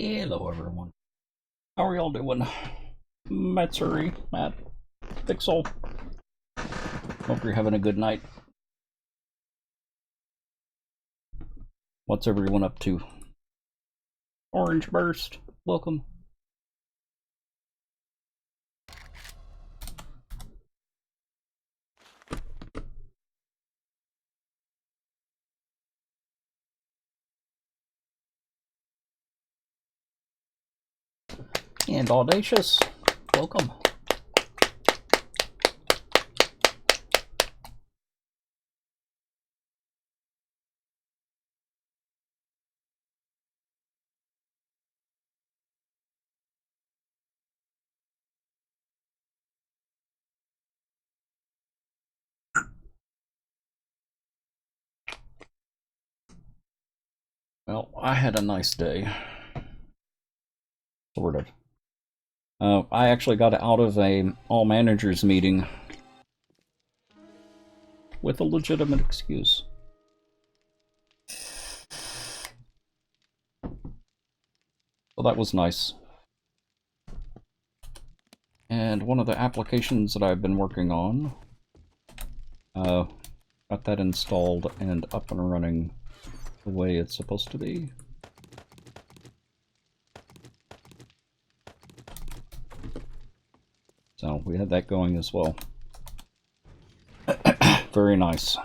Hello, everyone. How are y'all doing? Matsuri, Matt, Pixel. Hope you're having a good night. What's everyone up to? Orange Burst, welcome. And Audacious, welcome. Well, I had a nice day. Sort of. I actually got out of a all managers meeting with a legitimate excuse. So that was nice. And one of the applications that I've been working on, got that installed and up and running the way it's supposed to be. So we had that going as well. Very nice.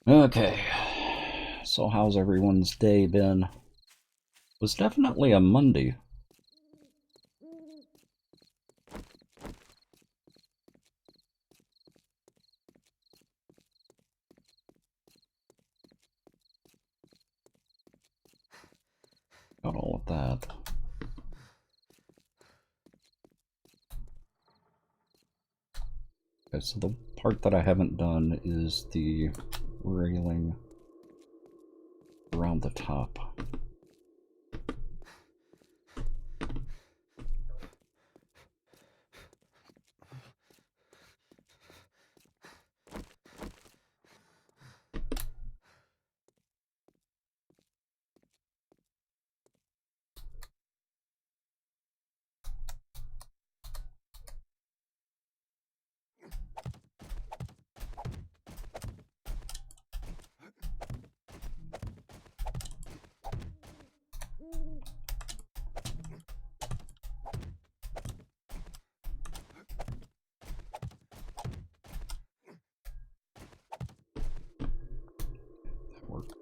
Okay, so how's everyone's day been? It was definitely a Monday. Got all of that. Okay, so the part that I haven't done is the railing around the top. That worked.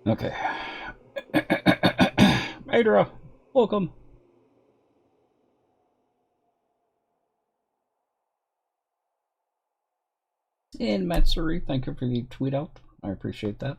Okay. Adra, welcome. And Matsuri, thank you for the tweet out. I appreciate that.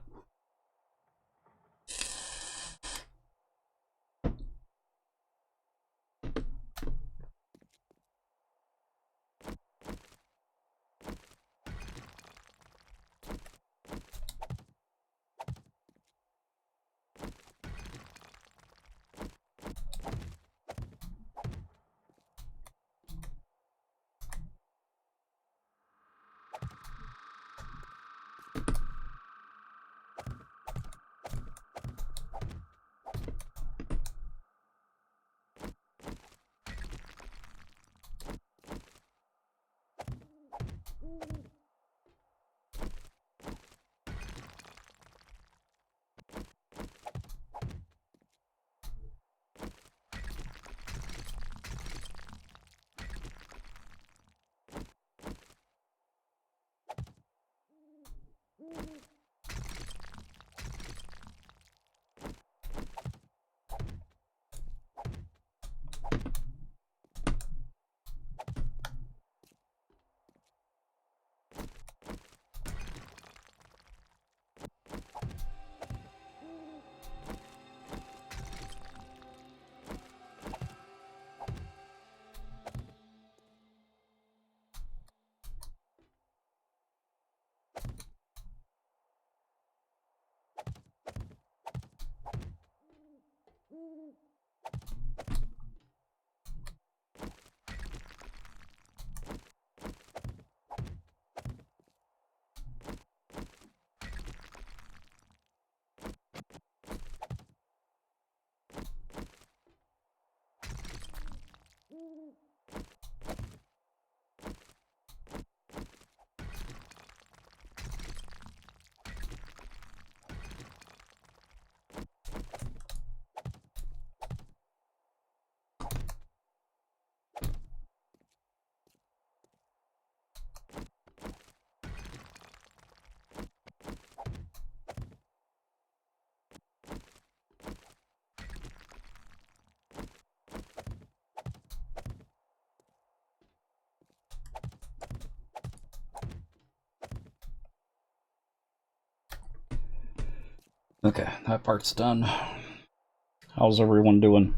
Okay, that part's done. How's everyone doing?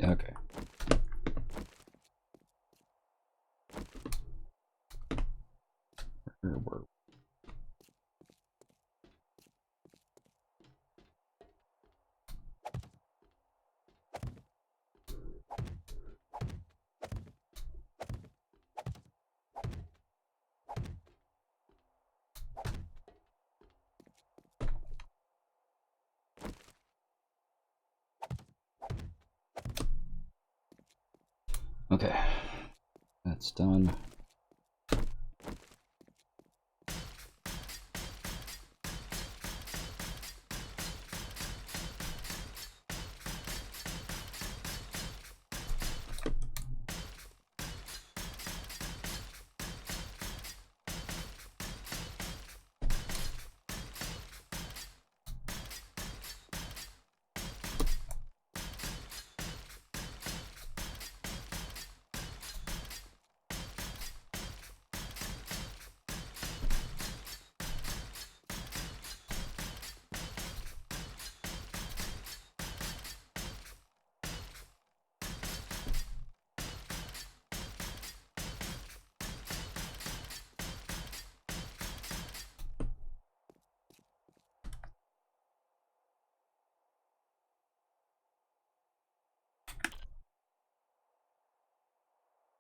Okay. Where were we? Okay, that's done.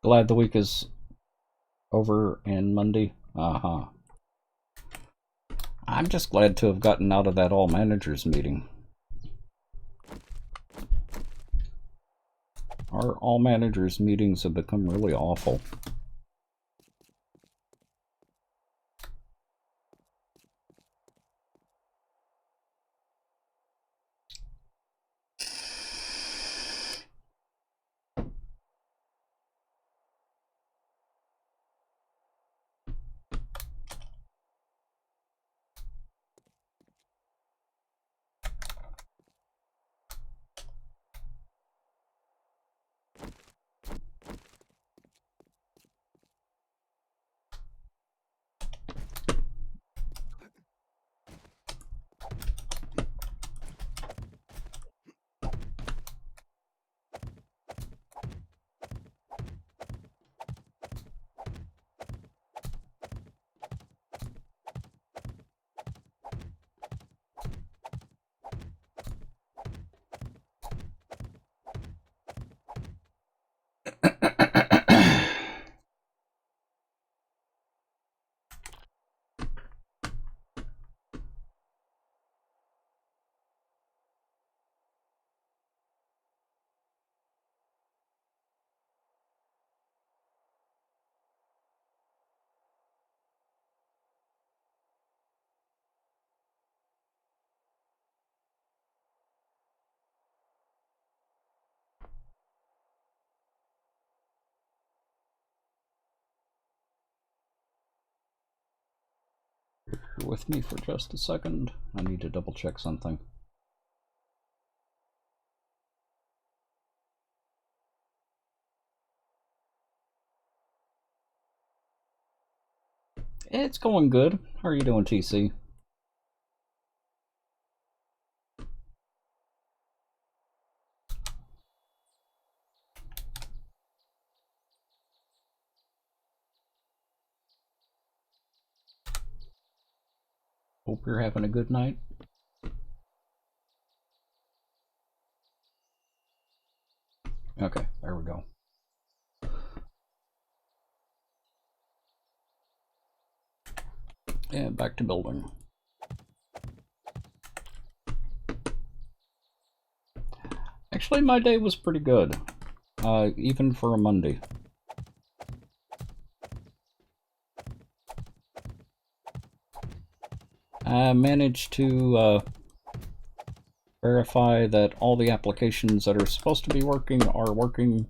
Glad the week is over and Monday. Uh-huh. I'm just glad to have gotten out of that all managers meeting. Our all managers meetings have become really awful. You're with me for just a second. I need to double check something. It's going good. How are you doing, TC? Hope you're having a good night. Okay, there we go. And back to building. Actually, my day was pretty good, even for a Monday. I managed to verify that all the applications that are supposed to be working are working,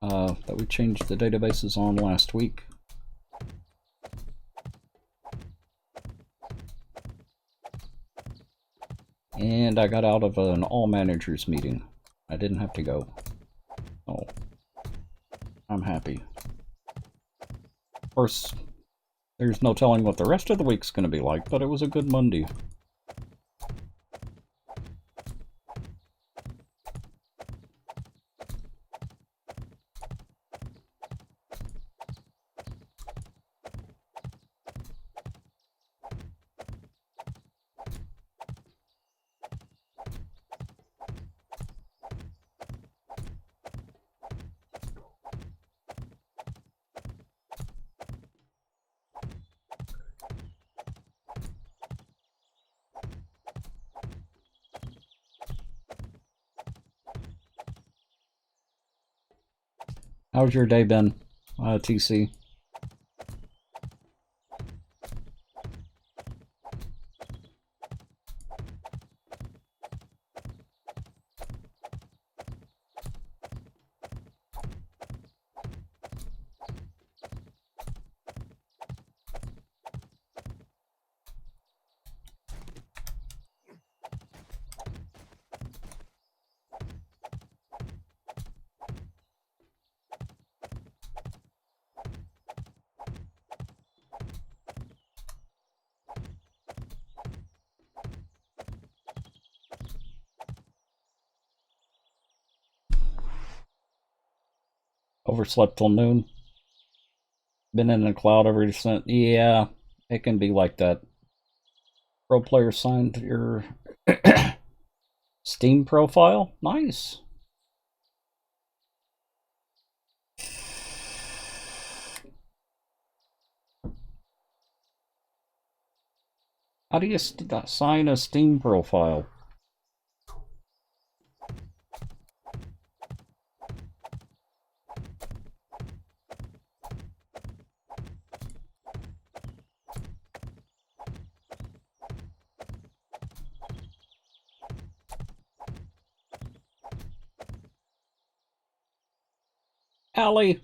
that we changed the databases on last week. And I got out of an all managers meeting. I didn't have to go. Oh, I'm happy. Of course, there's no telling what the rest of the week's going to be like, but it was a good Monday. How's your day been, TC? Overslept till noon. Been in the cloud ever since. Yeah, it can be like that. Pro player signed your Steam profile. Nice. How do you sign a Steam profile? Allie,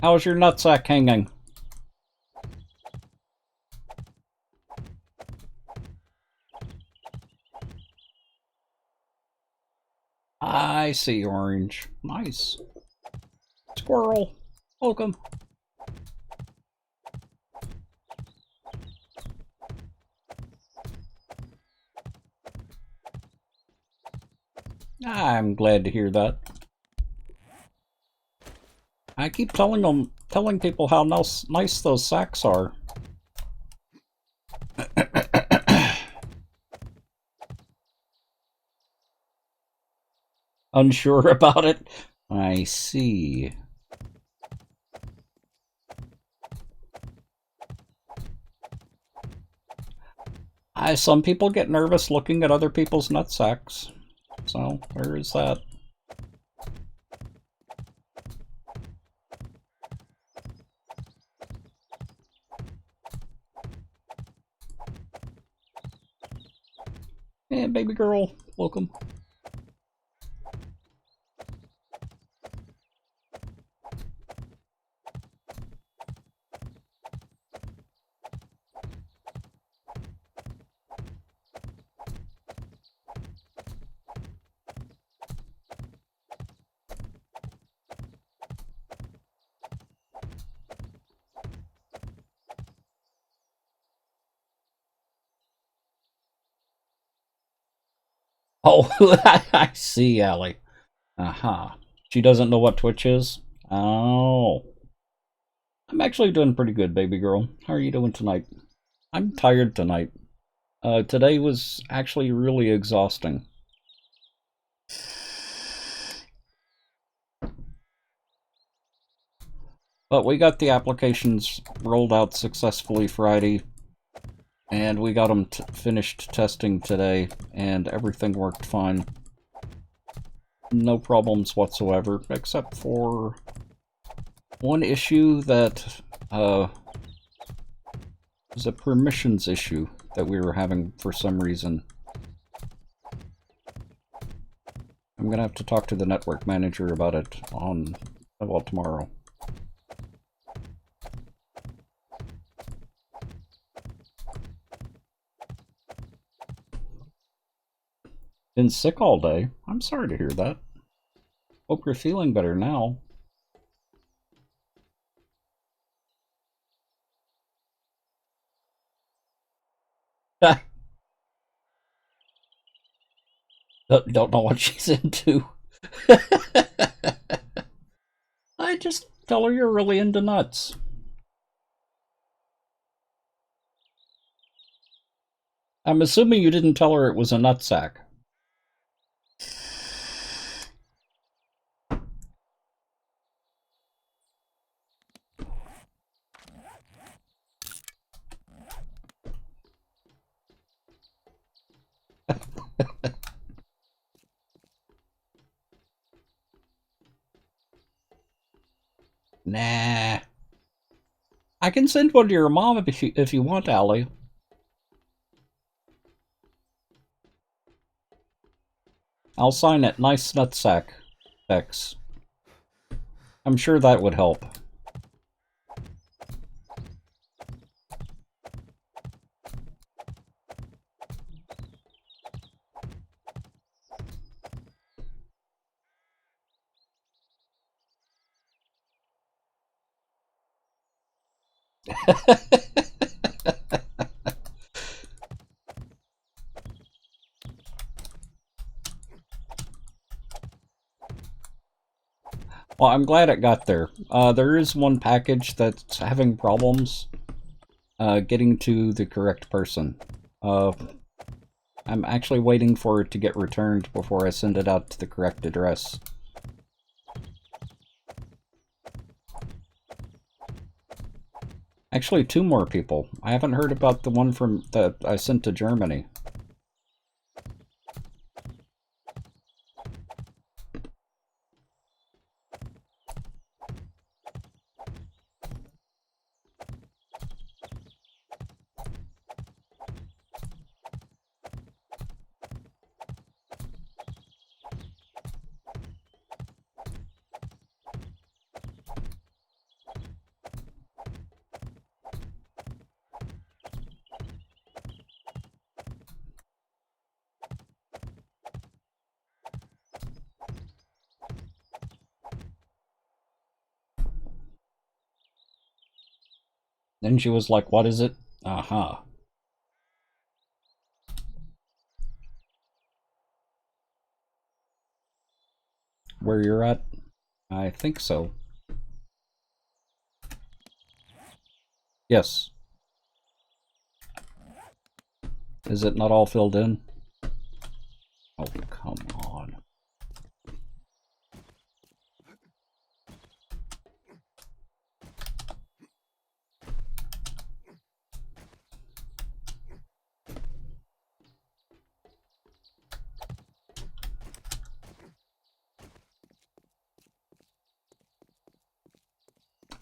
how's your nutsack hanging? I see orange. Nice. Squirrel, welcome. I'm glad to hear that. I keep telling people how nice those sacks are. Unsure about it? I see. Some people get nervous looking at other people's nutsacks. So, where is that? Hey, baby girl, welcome. Oh, I see, Allie. Aha. She doesn't know what Twitch is? Oh. I'm actually doing pretty good, baby girl. How are you doing tonight? I'm tired tonight. Today was actually really exhausting. But we got the applications rolled out successfully Friday, and we got them finished testing today, and everything worked fine. No problems whatsoever, except for one issue that was a permissions issue that we were having for some reason. I'm gonna have to talk to the network manager about it on, well, tomorrow. Been sick all day. I'm sorry to hear that. Hope you're feeling better now. Don't know what she's into. I just tell her you're really into nuts. I'm assuming you didn't tell her it was a nutsack. Nah. I can send one to your mom if you want, Allie. I'll sign it. Nice nutsack. X. I'm sure that would help. Well, I'm glad it got there. There is one package that's having problems getting to the correct person. I'm actually waiting for it to get returned before I send it out to the correct address. Actually, 2 more people. I haven't heard about the one from that I sent to Germany. Then she was like, what is it? Uh-huh. Where you're at? I think so. Yes. Is it not all filled in? Oh, come on.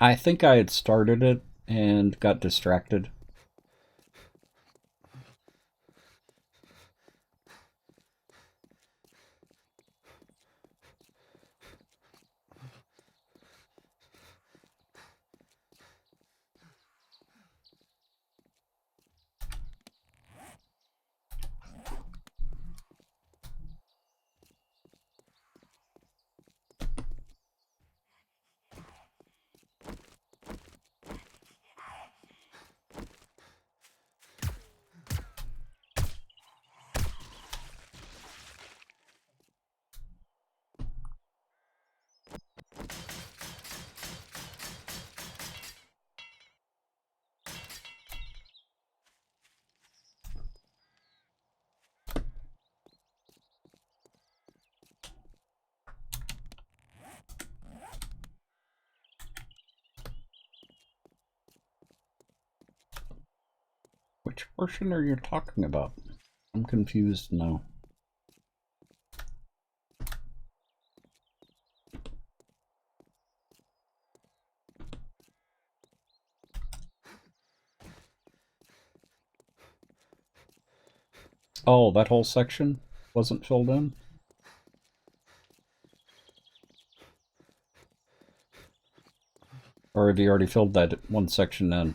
I think I had started it and got distracted. Which portion are you talking about? I'm confused now. Oh, that whole section wasn't filled in? Or have you already filled that one section in?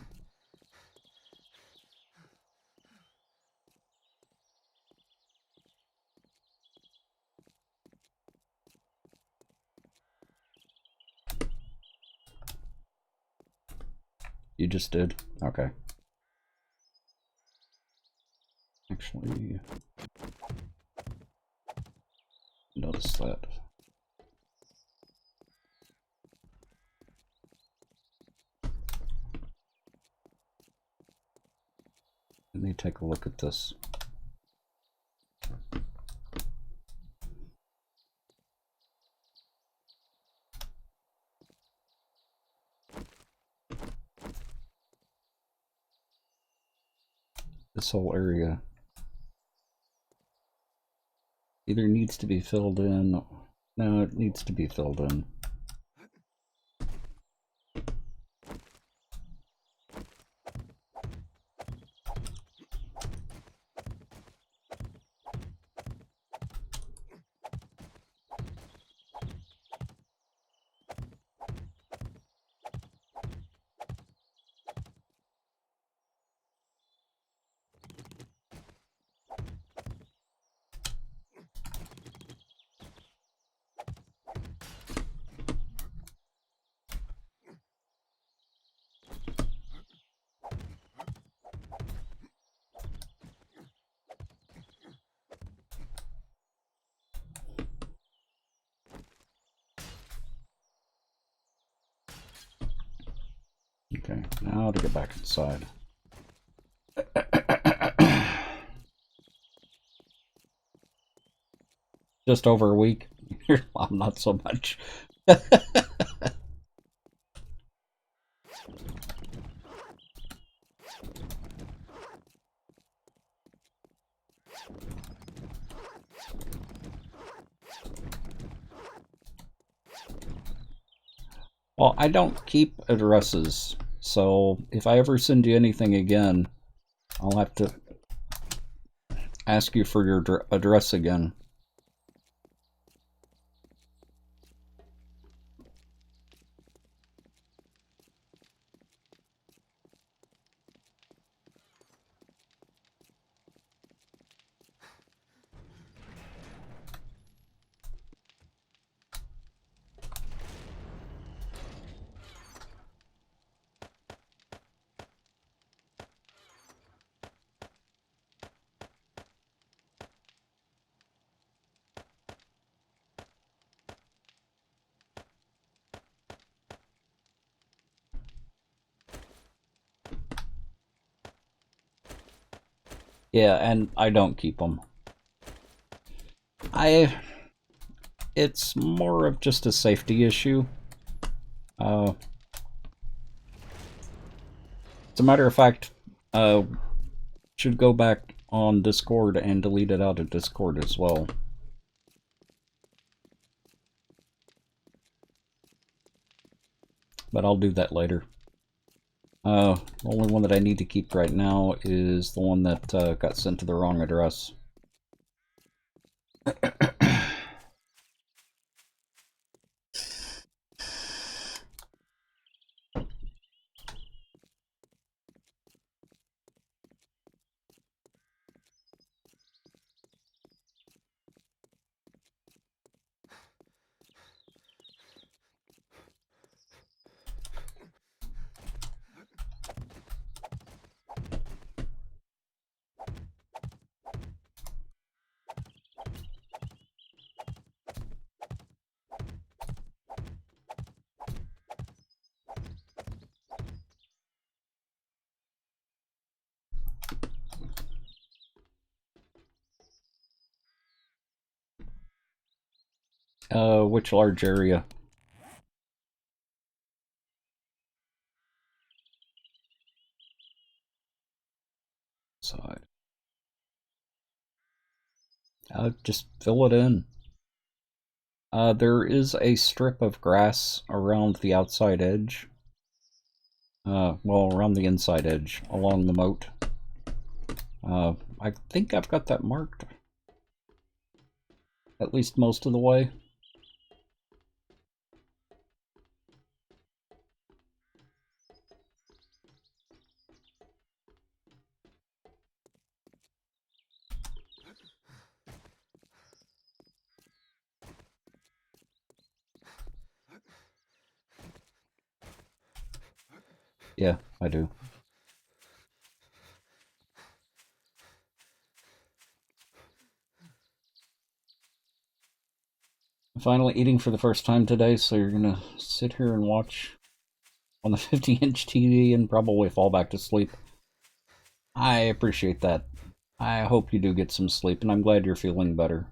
You just did? Okay. Actually, notice that. Let me take a look at this. This whole area either needs to be filled in. No, it needs to be filled in. Okay, now to get back inside. Just over a week. I'm not so much. Well, I don't keep addresses, so if I ever send you anything again, I'll have to ask you for your address again. Yeah, and I don't keep them. It's more of just a safety issue. As a matter of fact, should go back on Discord and delete it out of Discord as well. But I'll do that later. The only one that I need to keep right now is the one that got sent to the wrong address. Which large area? outside. Just fill it in. There is a strip of grass around the outside edge. Well, around the inside edge, along the moat. I think I've got that marked. At least most of the way. Yeah, I do. I'm finally eating for the first time today, so you're gonna sit here and watch on the 50-inch TV and probably fall back to sleep. I appreciate that. I hope you do get some sleep, and I'm glad you're feeling better.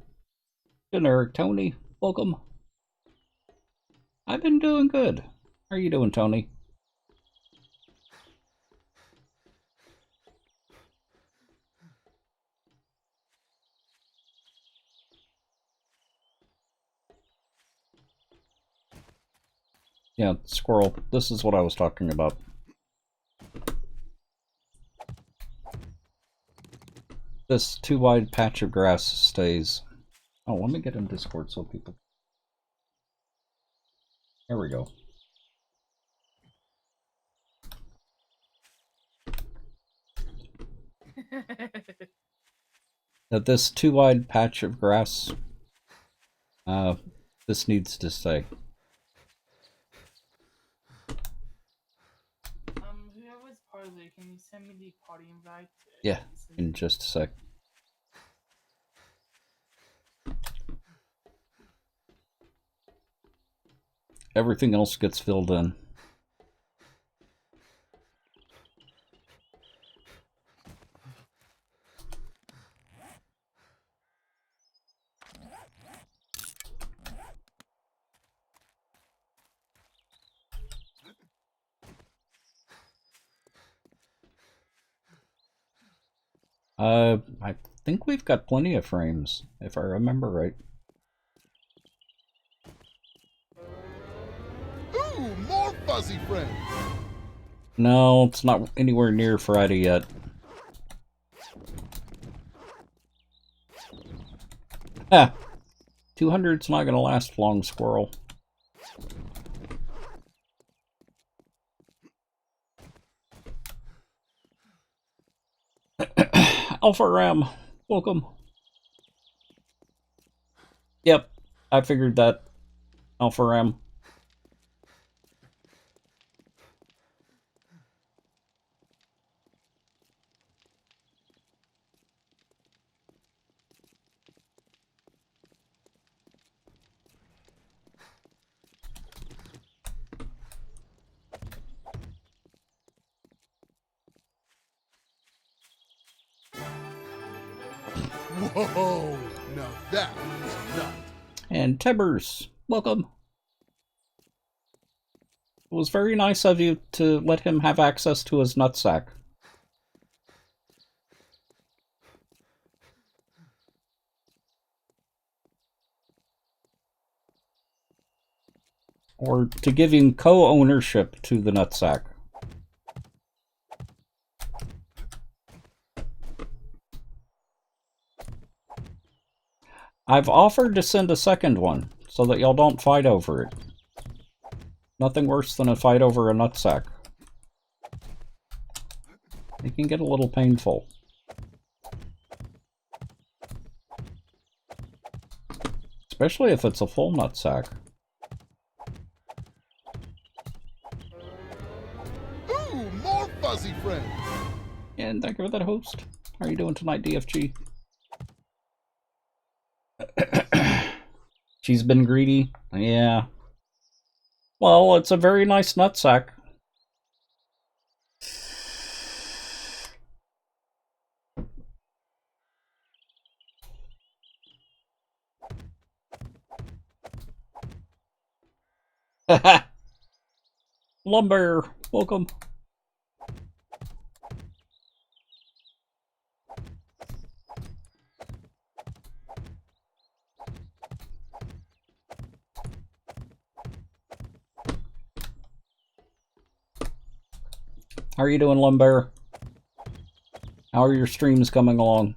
Generic Tony, welcome. I've been doing good. How are you doing, Tony? Yeah, squirrel. This is what I was talking about. This too wide patch of grass stays. Oh, let me get in Discord so people... There we go. That this too wide patch of grass, this needs to stay. Whoever's party, can you send me the party invite? Yeah, in just a sec. Everything else gets filled in. I think we've got plenty of frames, if I remember right. Ooh, more fuzzy friends! No, it's not anywhere near Friday yet. Ha! 200's not gonna last long, squirrel. Alpha Ram, welcome. Yep, I figured that. Alpha Ram. Whoa! Now that is nuts. And Tibbers, welcome. It was very nice of you to let him have access to his nutsack. Or to give him co-ownership to the nutsack. I've offered to send a second one, so that y'all don't fight over it. Nothing worse than a fight over a nutsack. It can get a little painful. Especially if it's a full nutsack. Ooh, more fuzzy friends! And thank you for that, host. How are you doing tonight, DFG? She's been greedy? Yeah. Well, it's a very nice nutsack. Lumber, welcome. How are you doing, Lumbear? How are your streams coming along?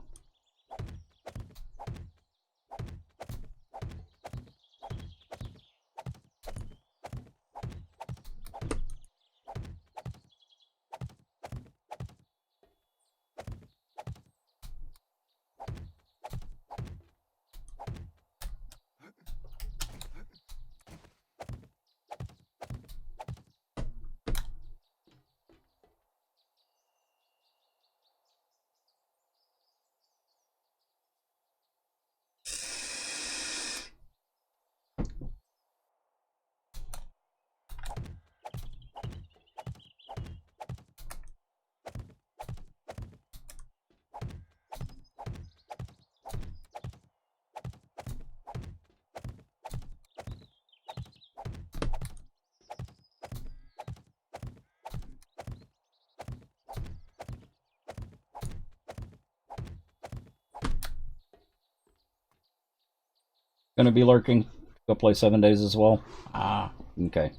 Gonna be lurking. Go play 7 days as well. Ah, okay.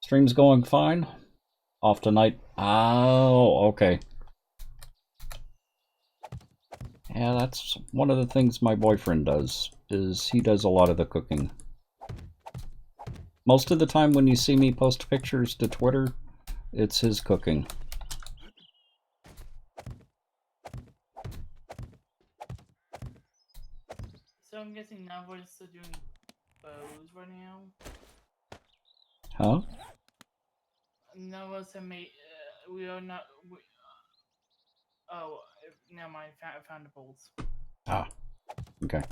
Stream's going fine. Off tonight. Oh, okay. Yeah, that's one of the things my boyfriend does, is he does a lot of the cooking. Most of the time when you see me post pictures to Twitter, it's his cooking. So I'm guessing now we're still doing bows right now. Huh? None of us have made. We are not. Oh, never mind. I found the bolts. Ah, okay.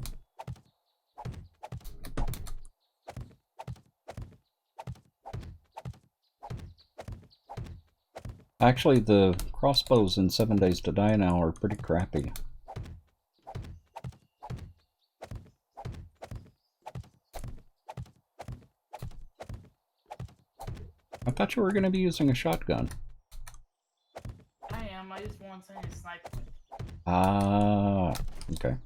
Actually, the crossbows in 7 Days to Die now are pretty crappy. I thought you were going to be using a shotgun. I am. I just want something to snipe with. Ah, okay.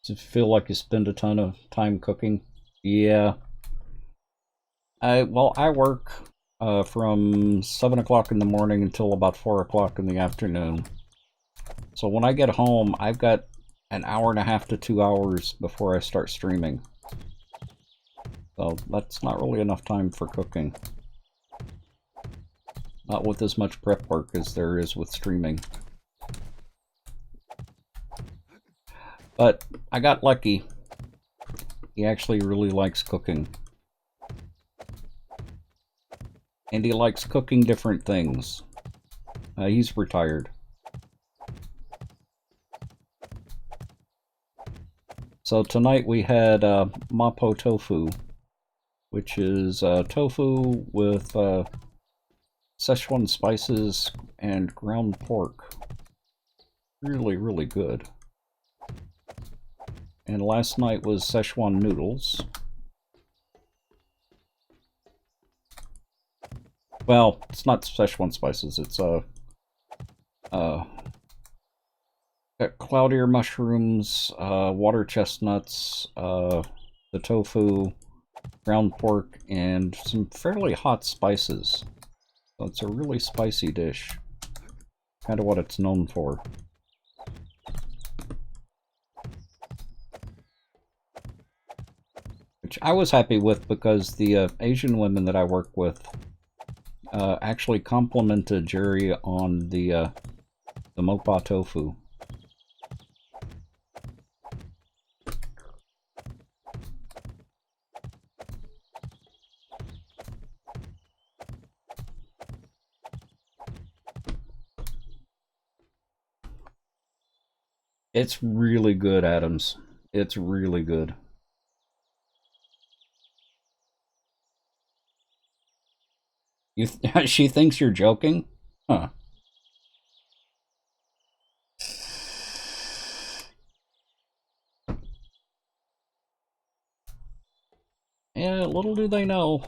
Does it feel like you spend a ton of time cooking? Yeah. Well, I work from 7 o'clock in the morning until about 4 o'clock in the afternoon. So when I get home, I've got an hour and a half to 2 hours before I start streaming. So that's not really enough time for cooking. Not with as much prep work as there is with streaming. But I got lucky. He actually really likes cooking. And he likes cooking different things. He's retired. So tonight we had mapo tofu, which is tofu with Szechuan spices and ground pork. Really, really good. And last night was Szechuan noodles. Well, it's not Szechuan spices, it's cloud ear mushrooms, water chestnuts, the tofu, ground pork, and some fairly hot spices. So it's a really spicy dish. Kind of what it's known for. Which I was happy with because the Asian women that I work with actually complimented Jerry on the mopa tofu. It's really good, Adams. It's really good. She thinks you're joking? Huh. Yeah, little do they know.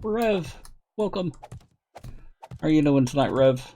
Rev, welcome. How are you doing tonight, Rev?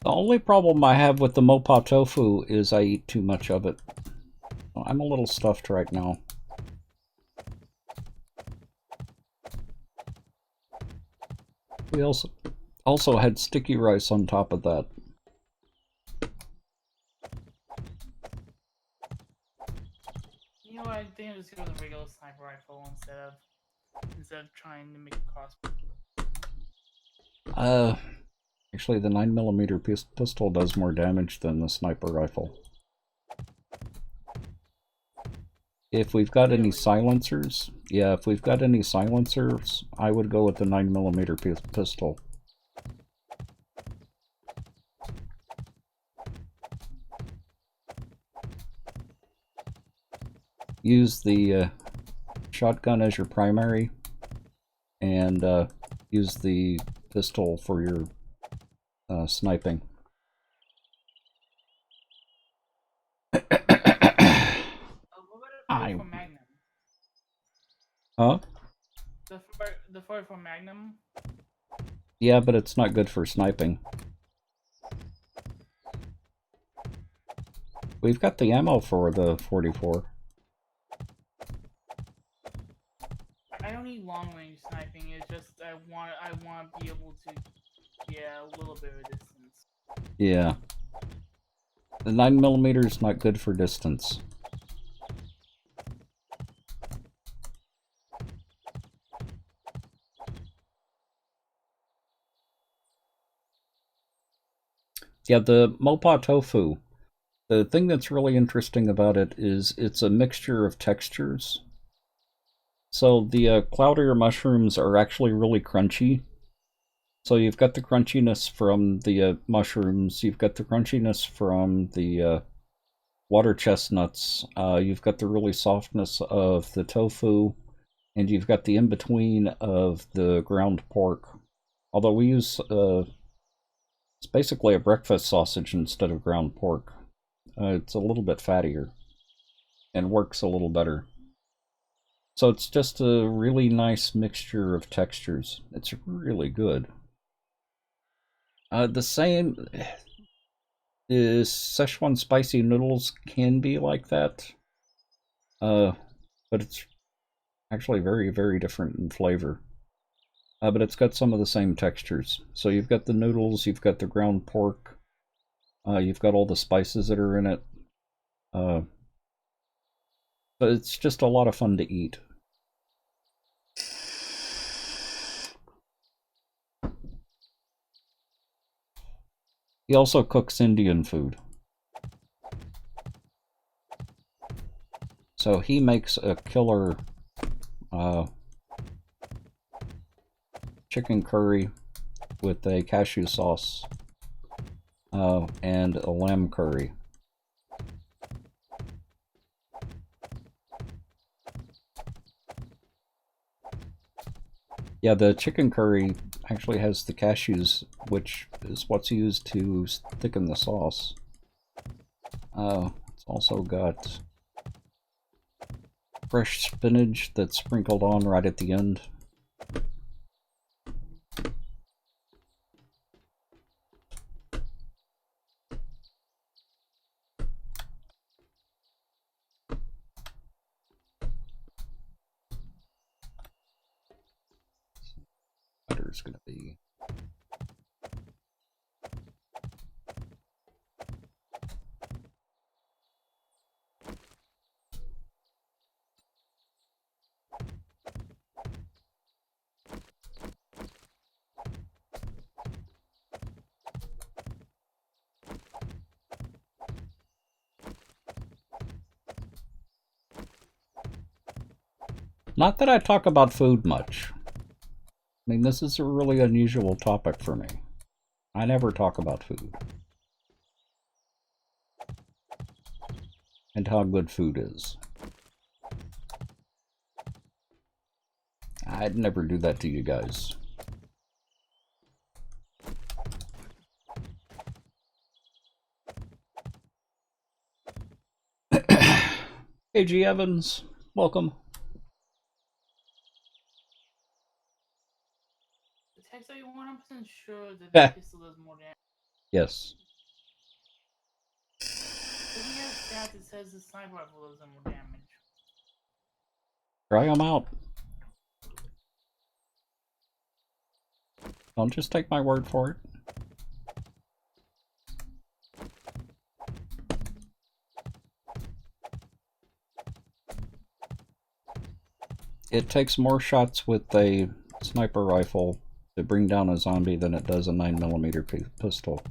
The only problem I have with the Mopa tofu is I eat too much of it. I'm a little stuffed right now. We also had sticky rice on top of that. You know what? I think I'll just go with a regular sniper rifle instead of trying to make it cost. Actually, the 9mm pistol does more damage than the sniper rifle. If we've got any silencers, yeah, if we've got any silencers, I would go with the 9mm pistol. Use the shotgun as your primary, and use the pistol for your sniping. What about a 44 Magnum? Huh? The 44 Magnum? Yeah, but it's not good for sniping. We've got the ammo for the 44. I don't need long range sniping. It's just I want to be able to get a little bit of a distance. Yeah. The 9mm is not good for distance. Yeah, the Mopa tofu. The thing that's really interesting about it is it's a mixture of textures. So the cloudier mushrooms are actually really crunchy. So you've got the crunchiness from the mushrooms, you've got the crunchiness from the water chestnuts, you've got the really softness of the tofu, and you've got the in-between of the ground pork. Although we use, it's basically a breakfast sausage instead of ground pork. It's a little bit fattier and works a little better. So it's just a really nice mixture of textures. It's really good. The same is Szechuan spicy noodles can be like that. But it's actually very, very different in flavor. But it's got some of the same textures. So you've got the noodles, you've got the ground pork, you've got all the spices that are in it. But it's just a lot of fun to eat. He also cooks Indian food. So he makes a killer chicken curry with a cashew sauce and a lamb curry. Yeah, the chicken curry actually has the cashews, which is what's used to thicken the sauce. It's also got fresh spinach that's sprinkled on right at the end. Butter's gonna be... Not that I talk about food much. mean, this is a really unusual topic for me. I never talk about food. And how good food is. I'd never do that to you guys. AG Evans, welcome. The text, are you 100% sure that Yeah. the pistol does more damage? Yes. Looking at stats, it says the sniper rifle does more damage. Try them out. Don't just take my word for it. It takes more shots with a sniper rifle to bring down a zombie than it does a 9mm pistol.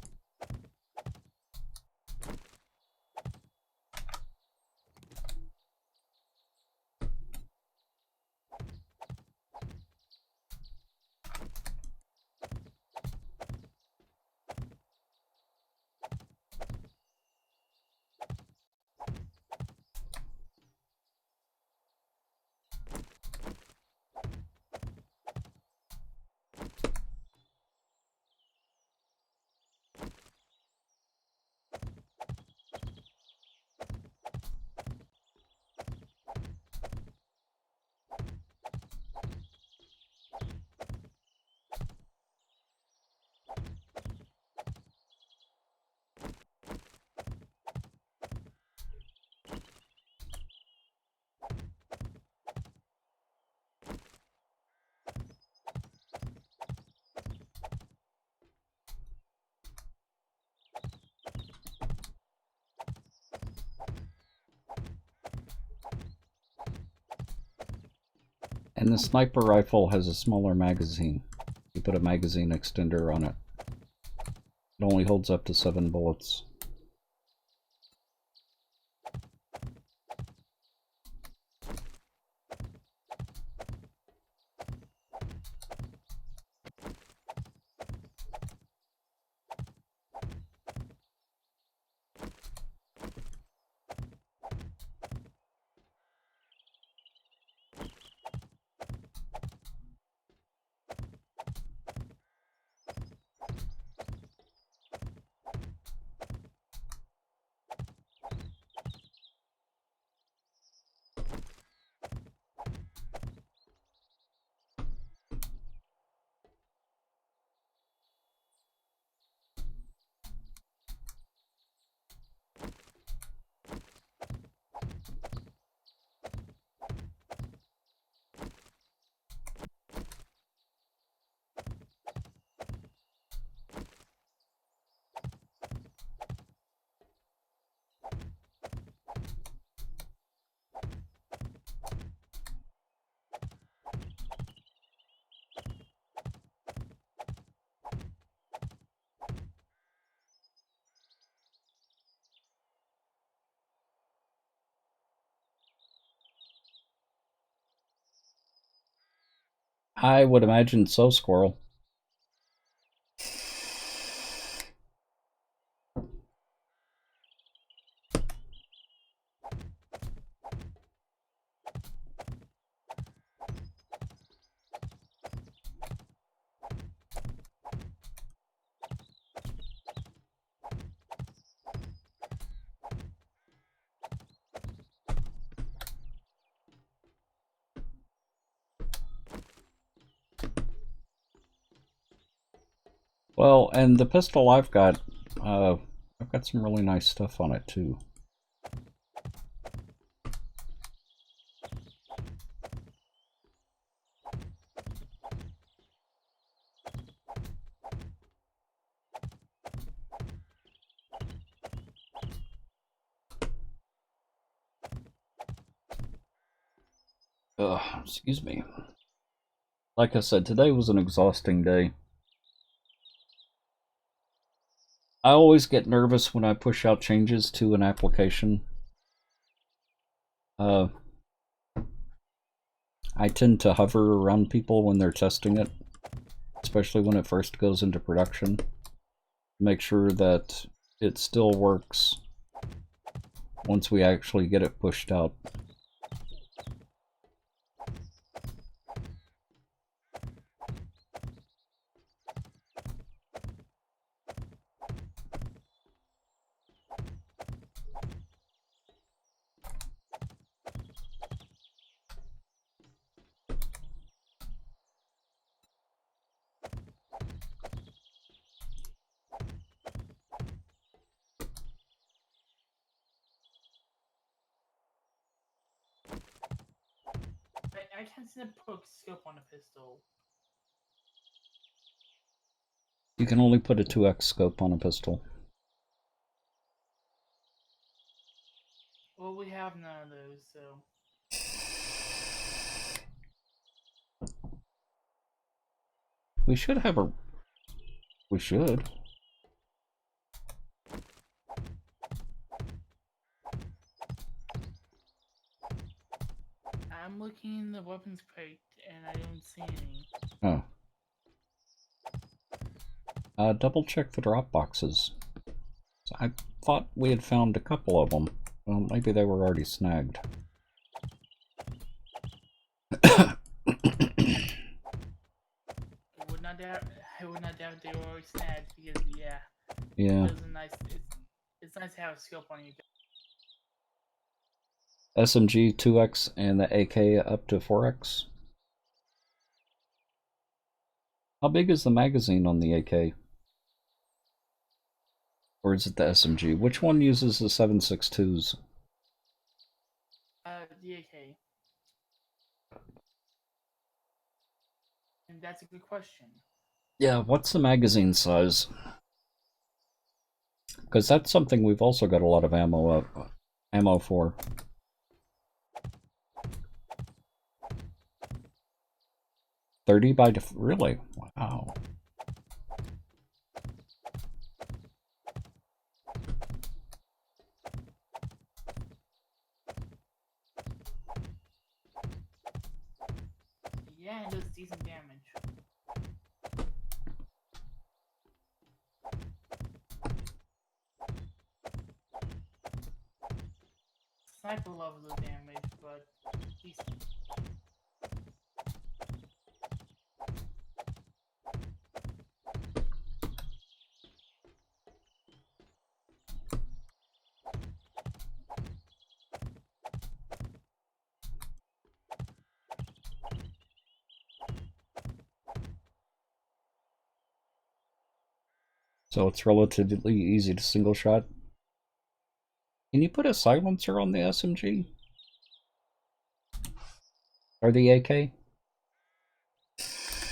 And the sniper rifle has a smaller magazine. You put a magazine extender on it. It only holds up to 7 bullets. I would imagine so, Squirrel. Well, and the pistol I've got some really nice stuff on it too. Ugh, excuse me. Like I said, today was an exhausting day. I always get nervous when I push out changes to an application. I tend to hover around people when they're testing it especially when it first goes into production. Make sure that it still works once we actually get it pushed out. I can't seem to put scope on a pistol. You can only put a 2x scope on a pistol. Well, we have none of those, so. We should have a... We should. I'm looking in the weapons crate and I don't see any. Oh. Double check the drop boxes. I thought we had found a couple of them. Well, maybe they were already snagged. I would not doubt they were already snagged because yeah. Yeah. It was a nice. It's nice to have a scope on you. SMG 2x and the AK up to 4x. How big is the magazine on the AK? Or is it the SMG? Which one uses the 7.62s? The AK. And that's a good question. Yeah, what's the magazine size? Because that's something we've also got a lot of ammo for. .30 by really? Wow. Yeah, it does decent damage. Sniper level of damage, but decent. So it's relatively easy to single shot. Can you put a silencer on the SMG? Or the AK?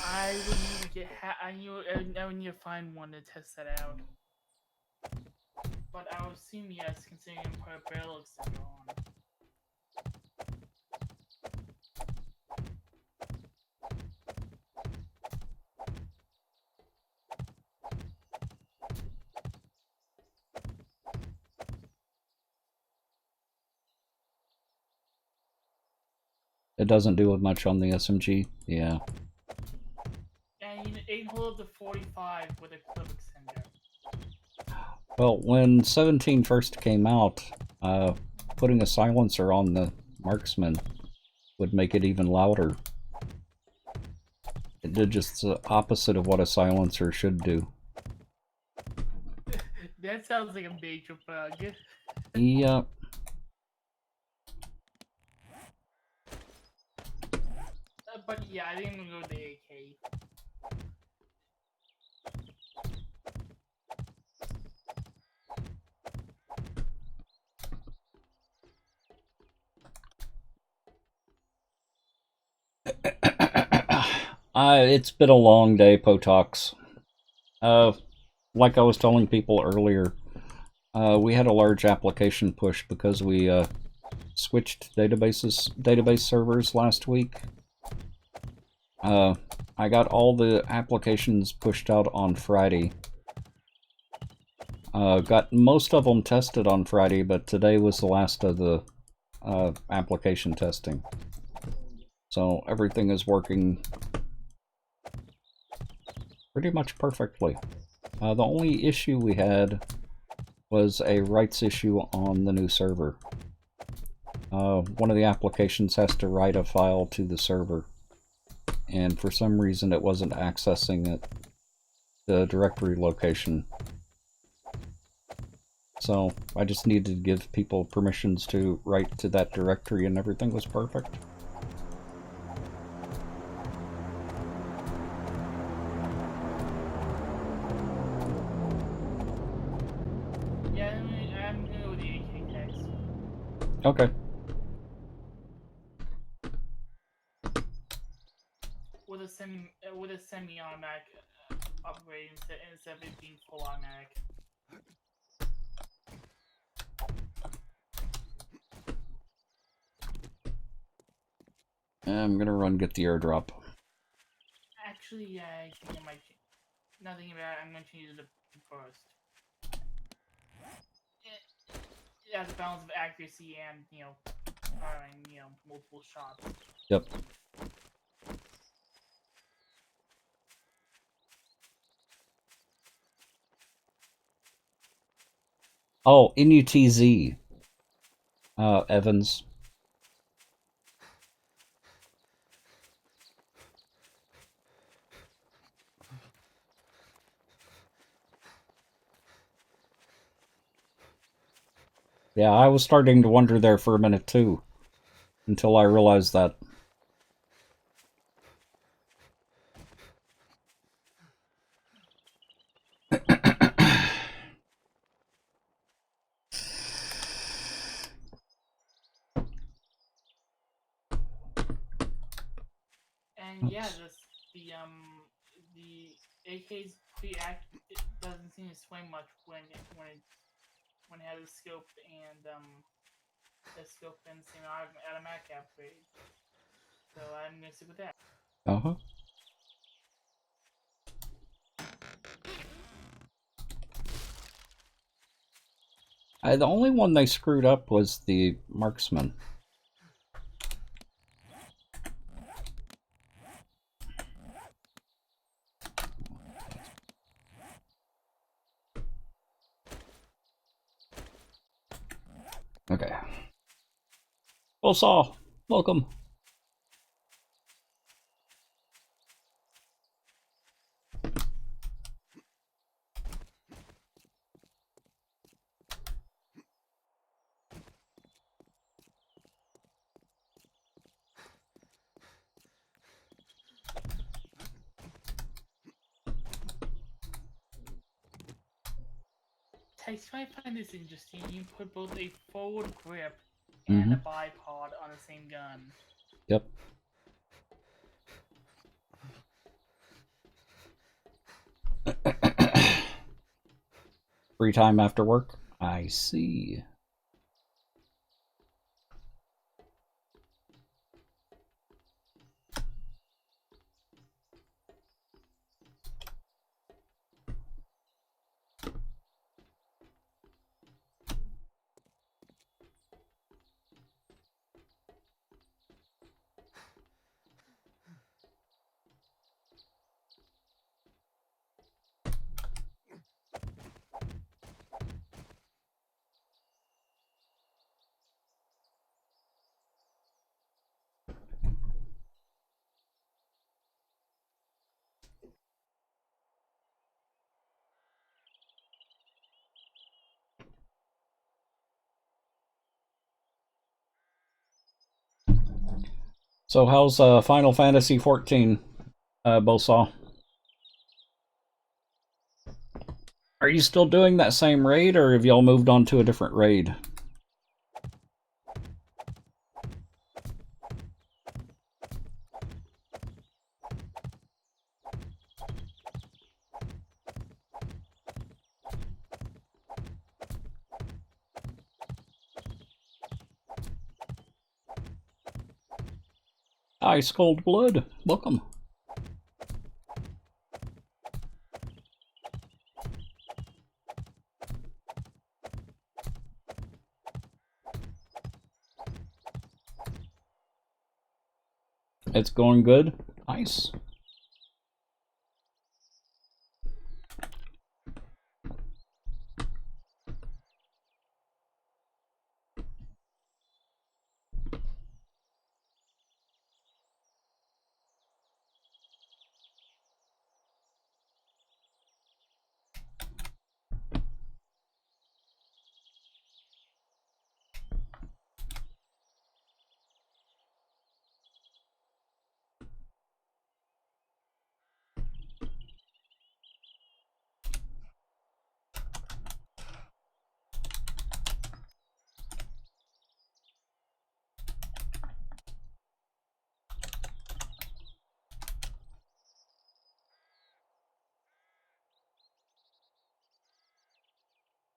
I would need to get. I would need to find one to test that out. But I would assume yes, considering I'm put a barrel extender on. It doesn't do much on the SMG. Yeah. And you can hold up to 45 with a clip extender. Well, when 17 first came out, putting a silencer on the marksman would make it even louder. It did just the opposite of what a silencer should do. That sounds like a major bug. Yep. But yeah, I think I'm gonna go with the AK. It's been a long day, Potox. Like I was telling people earlier, we had a large application push because we switched database servers last week. I got all the applications pushed out on Friday. Got most of them tested on Friday, but today was the last of the application testing. So everything is working pretty much perfectly. The only issue we had was a rights issue on the new server. One of the applications has to write a file to the server, and for some reason it wasn't accessing it, the directory location. So I just needed to give people permissions to write to that directory and everything was perfect. Yeah, I'm new with the AK text. Okay. With a semi-automatic upgrade instead of it being full automatic. I'm gonna run get the airdrop. Actually, I think I might. Nothing about it. I'm going to change it to first. It has a balance of accuracy and firing multiple shots. Yep. Oh, NUTZ. Evans. Yeah, I was starting to wonder there for a minute too, until I realized that. And yeah, the AK's pretty accurate. It doesn't seem to swing much when it has a scope and same automatic upgrade. So I'm gonna stick with that. Uh-huh. The only one they screwed up was the marksman. Okay. Bullsaw, welcome. Text, I find this interesting. You put both a forward grip and a bipod on the same gun. Yep. Free time after work? I see. So how's Final Fantasy 14, Bullsaw? Are you still doing that same raid, or have y'all moved on to a different raid? Ice Cold Blood, welcome. It's going good. Nice.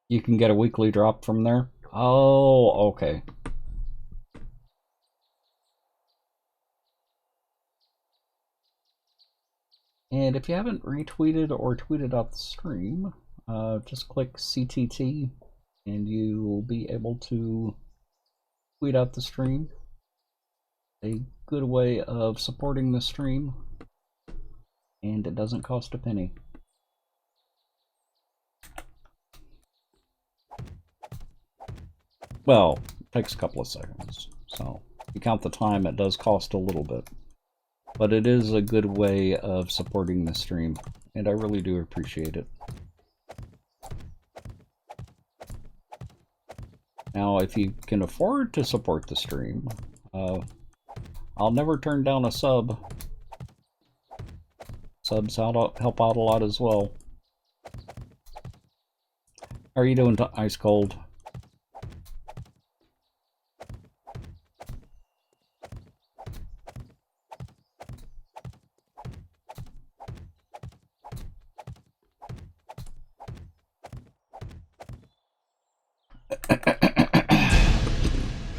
You can get a weekly drop from there? Oh, okay. And if you haven't retweeted or tweeted out the stream, just click CTT and you will be able to tweet out the stream. A good way of supporting the stream, and it doesn't cost a penny. Well, it takes a couple of seconds, so if you count the time, it does cost a little bit. But it is a good way of supporting the stream, and I really do appreciate it. Now, if you can afford to support the stream, I'll never turn down a sub. Subs help out a lot as well. How are you doing, Ice Cold?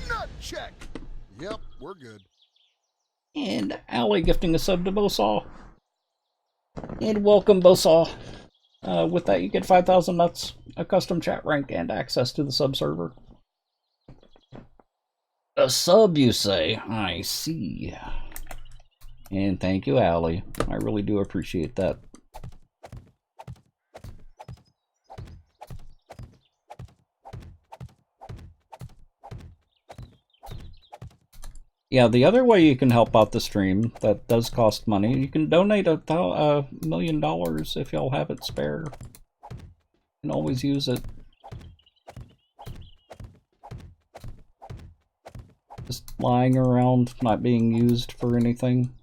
Nut check. Yep, we're good. And Allie gifting a sub to Bosaw. And welcome, Bosaw. With that, you get 5,000 nuts, a custom chat rank, and access to the sub server. A sub, you say? I see. And thank you, Allie. I really do appreciate that. Yeah, the other way you can help out the stream that does cost money, you can donate $1 million if y'all have it spare. You can always use it. Just lying around, not being used for anything.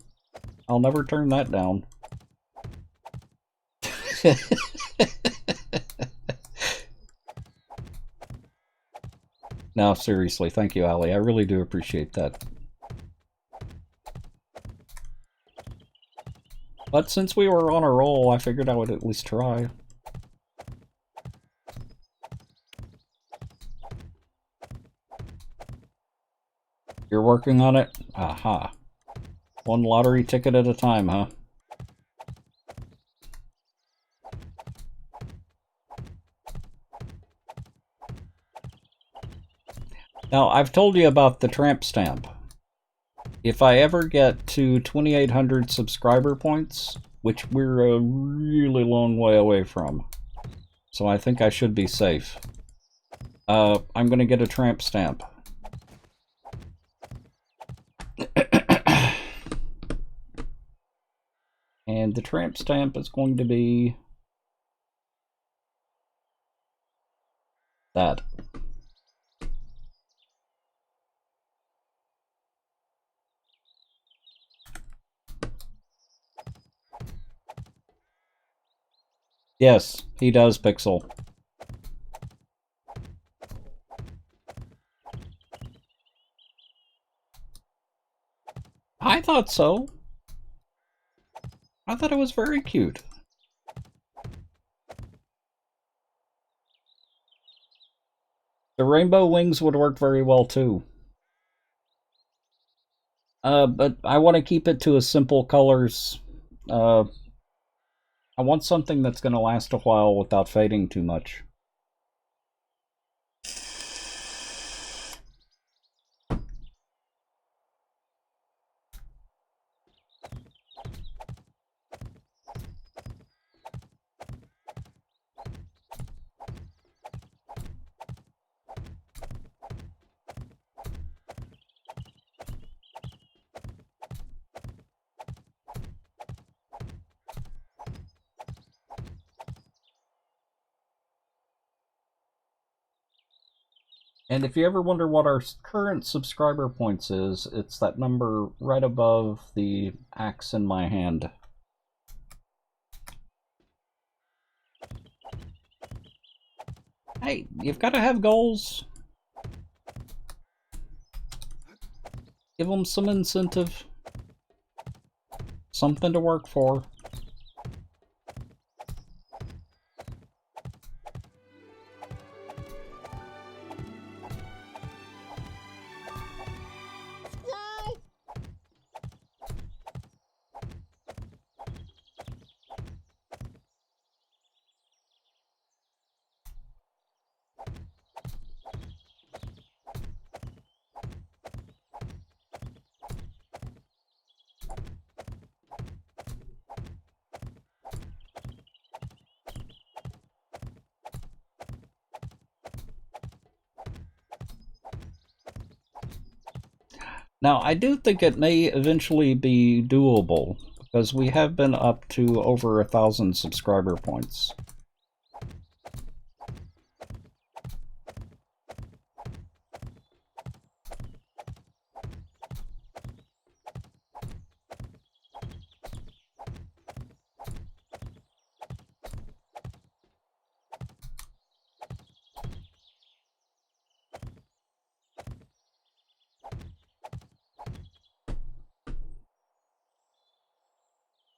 I'll never turn that down. No, seriously, thank you, Allie. I really do appreciate that. But since we were on a roll, I figured I would at least try. You're working on it? Aha. One lottery ticket at a time, huh? Now, I've told you about the tramp stamp. If I ever get to 2,800 subscriber points, which we're a really long way away from, so I think I should be safe, I'm gonna get a tramp stamp. And the tramp stamp is going to be that. Yes, he does, Pixel. I thought so. I thought it was very cute. The rainbow wings would work very well too. But I want to keep it to a simple colors. I want something that's going to last a while without fading too much. And if you ever wonder what our current subscriber points is, it's that number right above the axe in my hand. Hey, you've got to have goals. Give them some incentive. Something to work for. Now, I do think it may eventually be doable, because we have been up to over 1,000 subscriber points.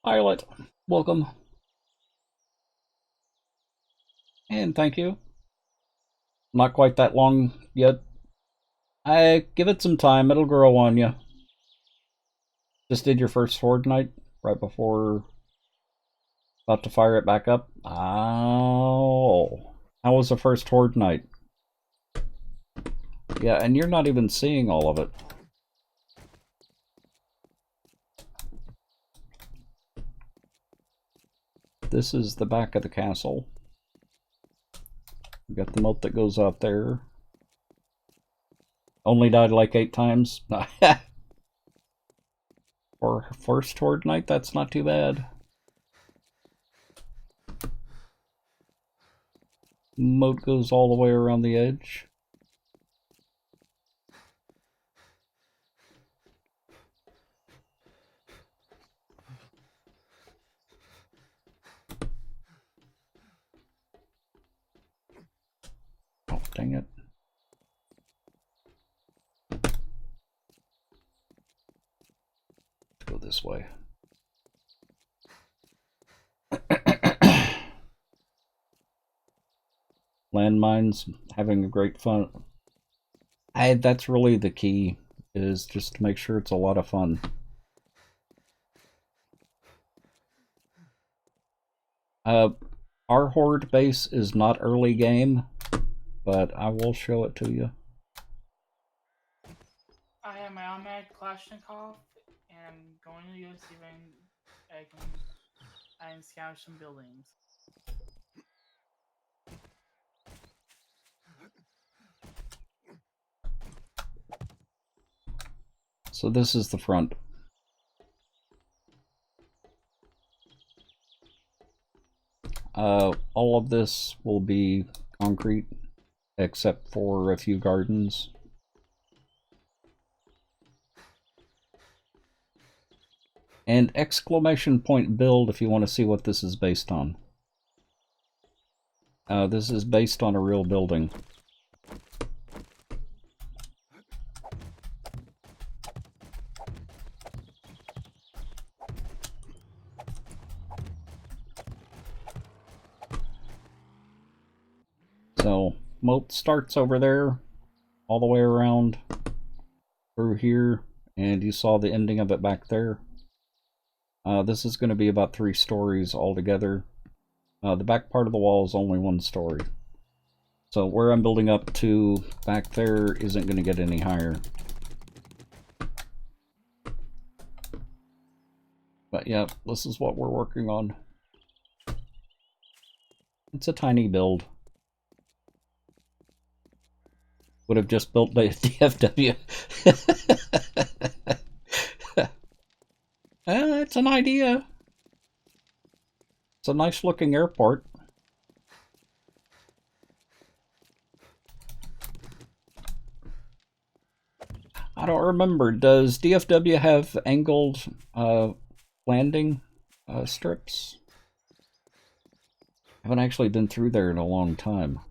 Pilot, welcome. And thank you. Not quite that long yet. I give it some time, it'll grow on you. Just did your first Horde night right before about to fire it back up. Oh, how was the first Horde night? Yeah, and you're not even seeing all of it. This is the back of the castle. We got the moat that goes out there. Only died like 8 times. For first Horde night, that's not too bad. Moat goes all the way around the edge. Oh, dang it. Let's go this way. Landmines, having a great fun. That's really the key, is just to make sure it's a lot of fun. Our Horde base is not early game, but I will show it to you. I have my automatic Kalashnikov, and I'm going to go see if I can scout some buildings. So this is the front. All of this will be concrete, except for a few gardens. And exclamation point build if you want to see what this is based on. This is based on a real building. So, moat starts over there, all the way around through here, and you saw the ending of it back there. This is going to be about 3 stories altogether. The back part of the wall is only 1 story. So where I'm building up to back there isn't going to get any higher. But yeah, this is what we're working on. It's a tiny build. Would have just built the DFW. It's an idea. It's a nice looking airport. I don't remember. Does DFW have angled landing strips? I haven't actually been through there in a long time.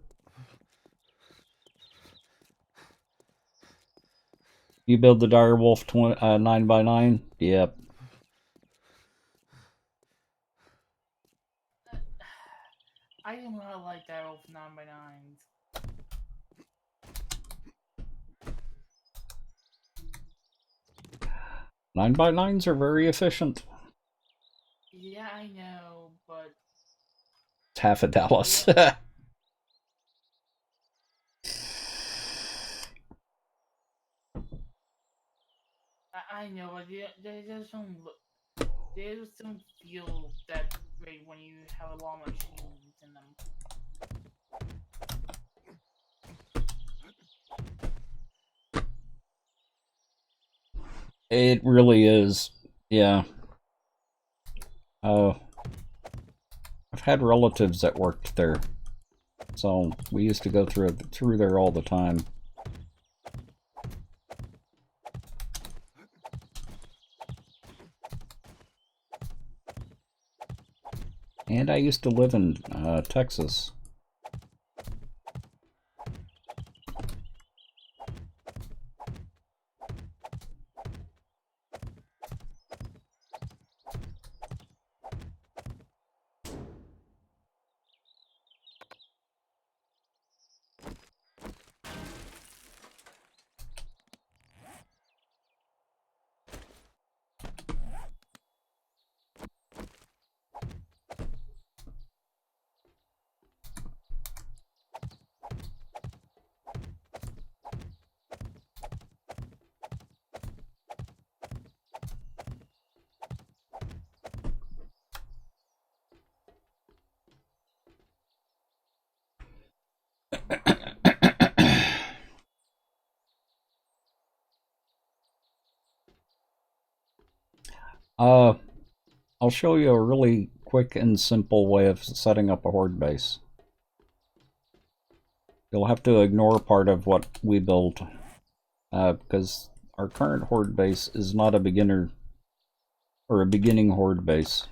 You build the Direwolf 9x9? Yep. I do not like that old 9x9s. 9x9s are very efficient. Yeah, I know, but... It's half a Dallas. I know, but they just don't look... They just don't feel that great when you have a lot of machines in them. It really is. Yeah. I've had relatives that worked there, so we used to go through there all the time. And I used to live in Texas. I'll show you a really quick and simple way of setting up a horde base. You'll have to ignore part of what we built, because our current horde base is not a beginner or a beginning horde base.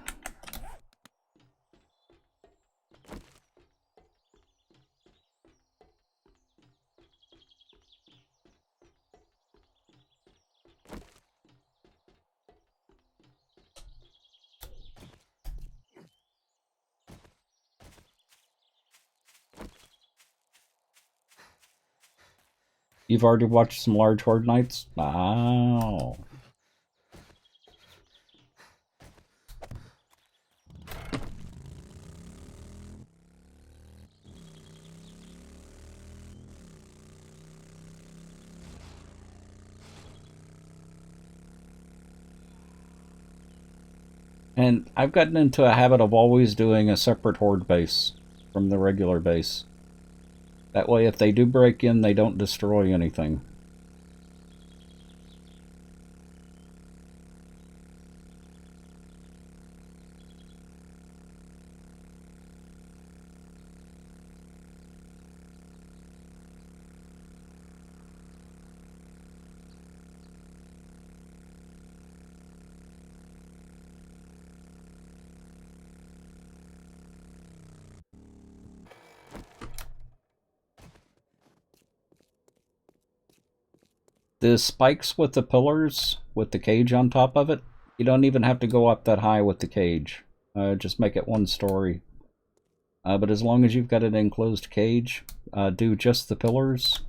You've already watched some large horde nights? Wow. And I've gotten into a habit of always doing a separate horde base from the regular base. That way, if they do break in, they don't destroy anything. The spikes with the pillars, with the cage on top of it, you don't even have to go up that high with the cage. Just make it one story. But as long as you've got an enclosed cage, do just the pillars,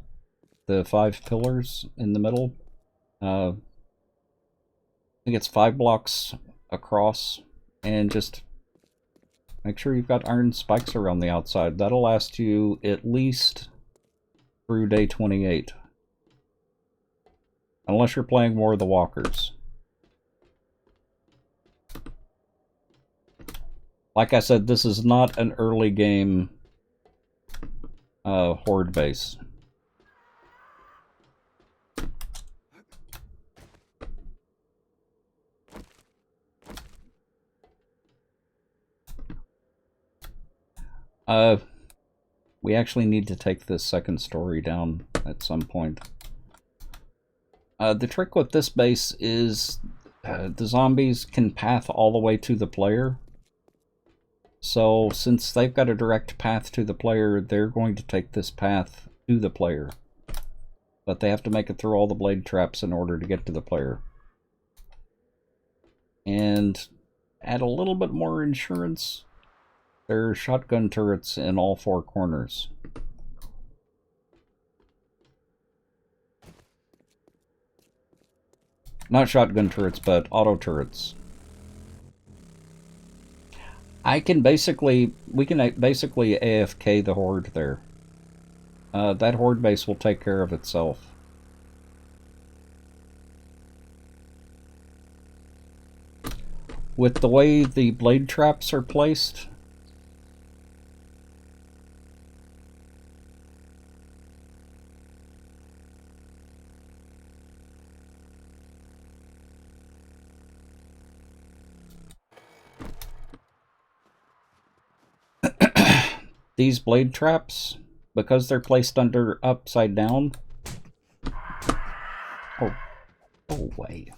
the 5 pillars in the middle. I think it's 5 blocks across, and just make sure you've got iron spikes around the outside. That'll last you at least through day 28. Unless you're playing War of the Walkers. Like I said, this is not an early game horde base. We actually need to take this second story down at some point. The trick with this base is the zombies can path all the way to the player. So since they've got a direct path to the player, they're going to take this path to the player. But they have to make it through all the blade traps in order to get to the player. And add a little bit more insurance. There are shotgun turrets in all 4 corners. Not shotgun turrets, but auto turrets. We can basically AFK the horde there. That horde base will take care of itself. With the way the blade traps are placed, these blade traps, because they're placed under upside down. Oh, go away.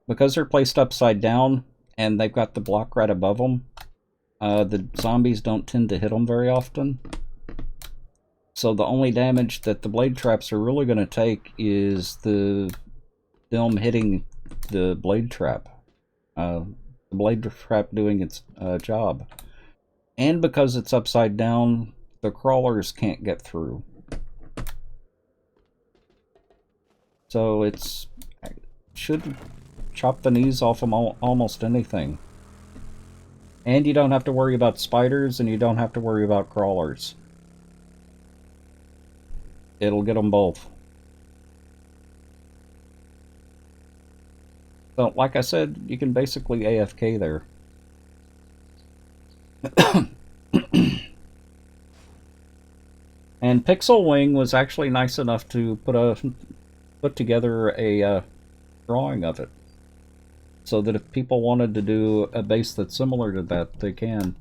Because they're placed upside down and they've got the block right above them, the zombies don't tend to hit them very often. So the only damage that the blade traps are really going to take is them hitting the blade trap. The blade trap doing its job. And because it's upside down, the crawlers can't get through. So it should chop the knees off them almost anything. And you don't have to worry about spiders, and you don't have to worry about crawlers. It'll get them both. So, like I said, you can basically AFK there. And Pixel Wing was actually nice enough to put together a drawing of it, so that if people wanted to do a base that's similar to that, they can.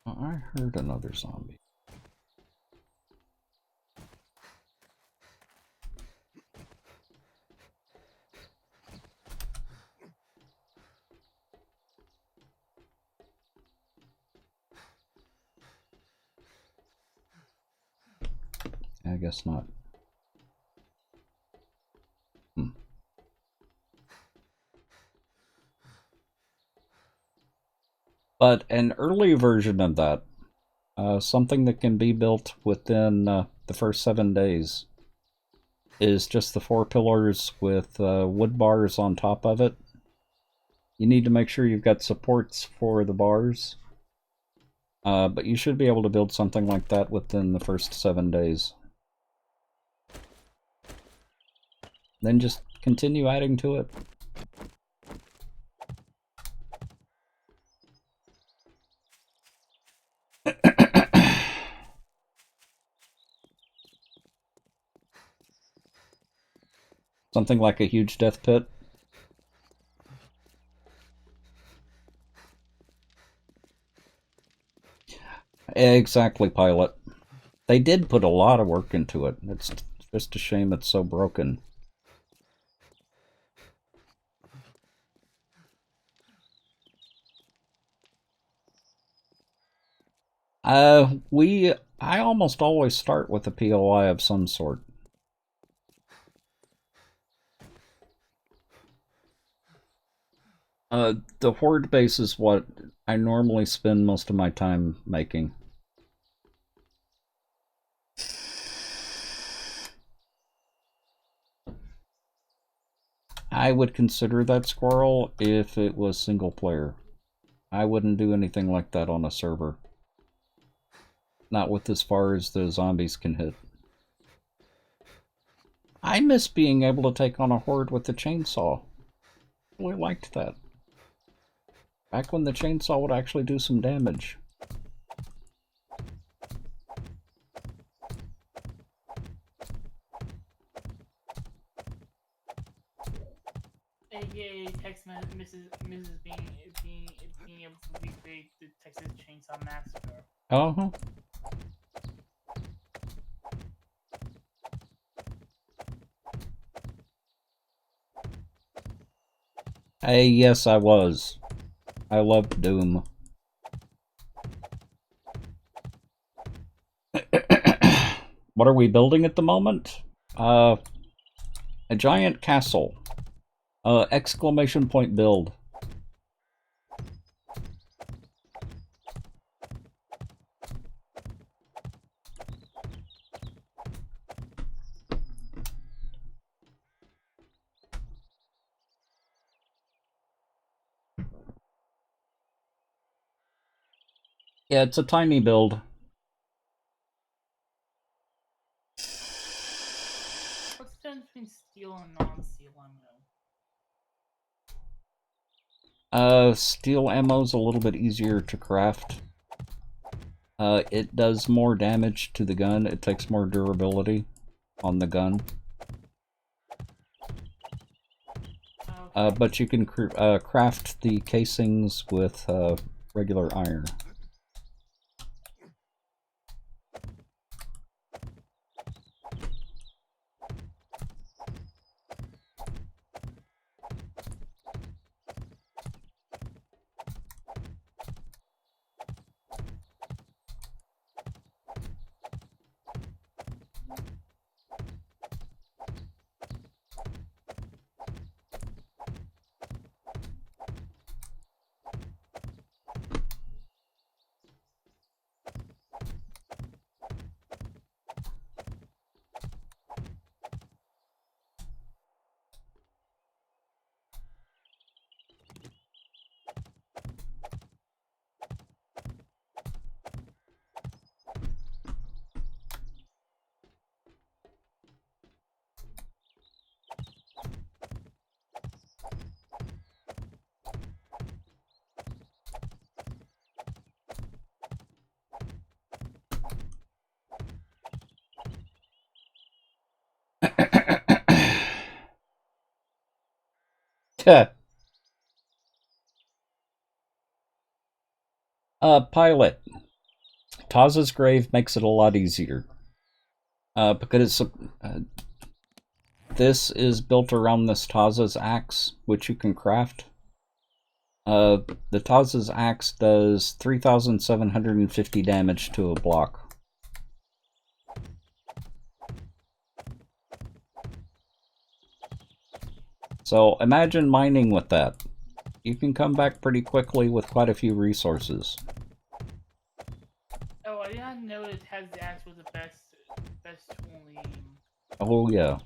I heard another zombie. I guess not. But an early version of that, something that can be built within the first 7 days, is just the 4 pillars with wood bars on top of it. You need to make sure you've got supports for the bars, but you should be able to build something like that within the first 7 days. Then just continue adding to it. Something like a huge death pit. Exactly, Pilot. They did put a lot of work into it. It's just a shame it's so broken. I almost always start with a POI of some sort. The Horde base is what I normally spend most of my time making. I would consider that Squirrel if it was single player. I wouldn't do anything like that on a server. Not with as far as the zombies can hit. I miss being able to take on a horde with the chainsaw. Really liked that. Back when the chainsaw would actually do some damage. AKA text Mrs. being able to recreate the Texas Chainsaw Massacre. Uh-huh. Hey, yes, I was. I loved Doom. What are we building at the moment? A giant castle. Exclamation point build. Yeah, it's a tiny build. What's the difference between steel and non-steel ammo? Steel ammo's a little bit easier to craft. It does more damage to the gun. It takes more durability on the gun. Okay. But you can craft the casings with regular iron. Pilot. Taza's grave makes it a lot easier. Because this is built around this Taza's axe, which you can craft. The Taza's axe does 3,750 damage to a block. So imagine mining with that. You can come back pretty quickly with quite a few resources. Oh, I didn't know it has the axe was the best tool in the game. Oh yeah.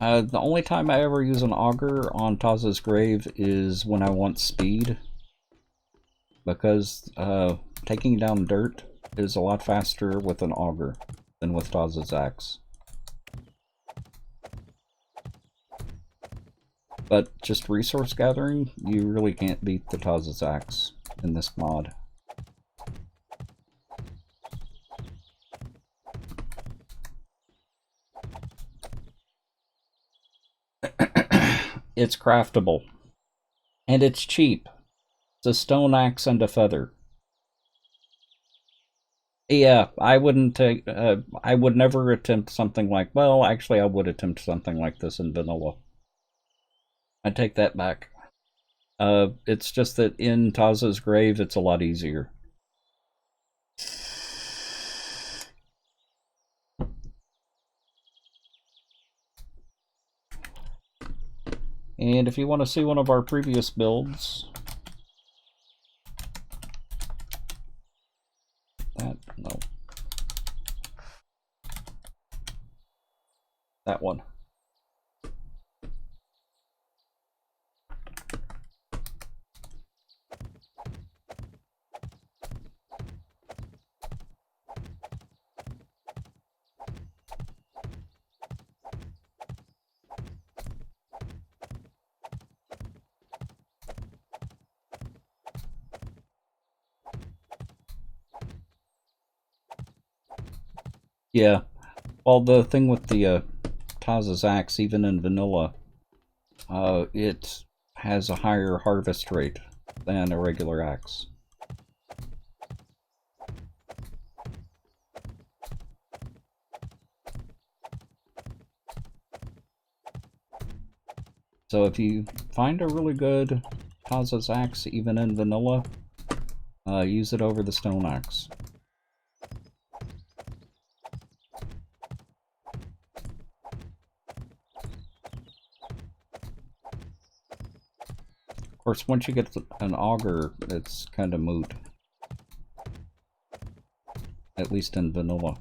The only time I ever use an auger on Taza's grave is when I want speed. Because taking down dirt is a lot faster with an auger than with Taza's axe. But just resource gathering, you really can't beat the Taza's axe in this mod. It's craftable. And it's cheap. It's a stone axe and a feather. Yeah, I wouldn't take. I would never attempt something like. Well, actually, I would attempt something like this in vanilla. I take that back. It's just that in Taza's grave, it's a lot easier. And if you want to see one of our previous builds, no, that one. Yeah, well, the thing with the Taza's axe, even in vanilla, it has a higher harvest rate than a regular axe. So if you find a really good Taza's axe, even in vanilla, use it over the stone axe. Of course, once you get an auger, it's kind of moot. At least in vanilla.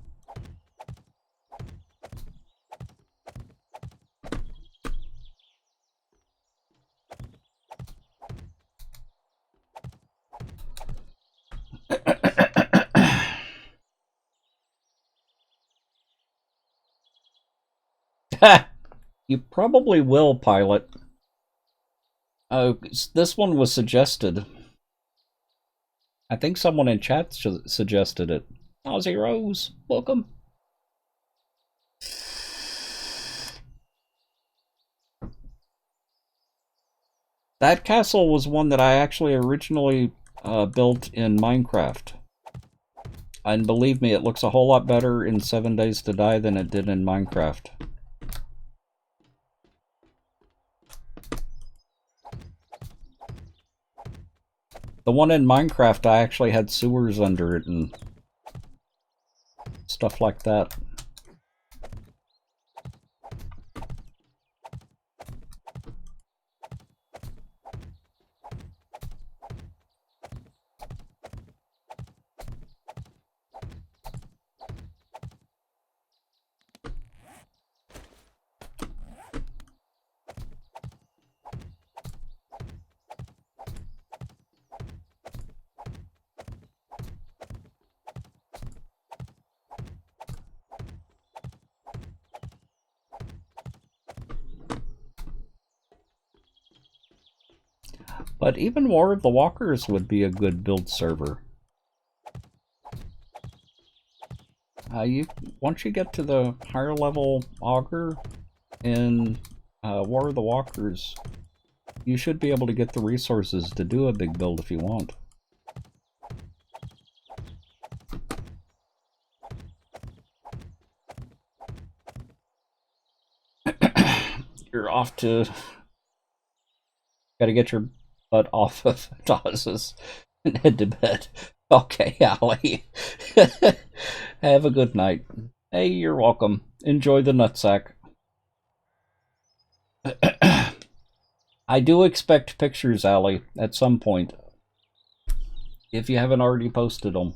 You probably will, Pilot. This one was suggested. I think someone in chat suggested it. Aussie Rose, welcome. That castle was one that I actually originally built in Minecraft. And believe me, it looks a whole lot better in 7 Days to Die than it did in Minecraft. The one in Minecraft, I actually had sewers under it and stuff like that. But even War of the Walkers would be a good build server. Once you get to the higher level Augur in War of the Walkers, you should be able to get the resources to do a big build if you want. You're off to... Gotta get your butt off of Taza's and head to bed. Okay, Allie. Have a good night. Hey, you're welcome. Enjoy the nutsack. I do expect pictures, Allie, at some point. If you haven't already posted them.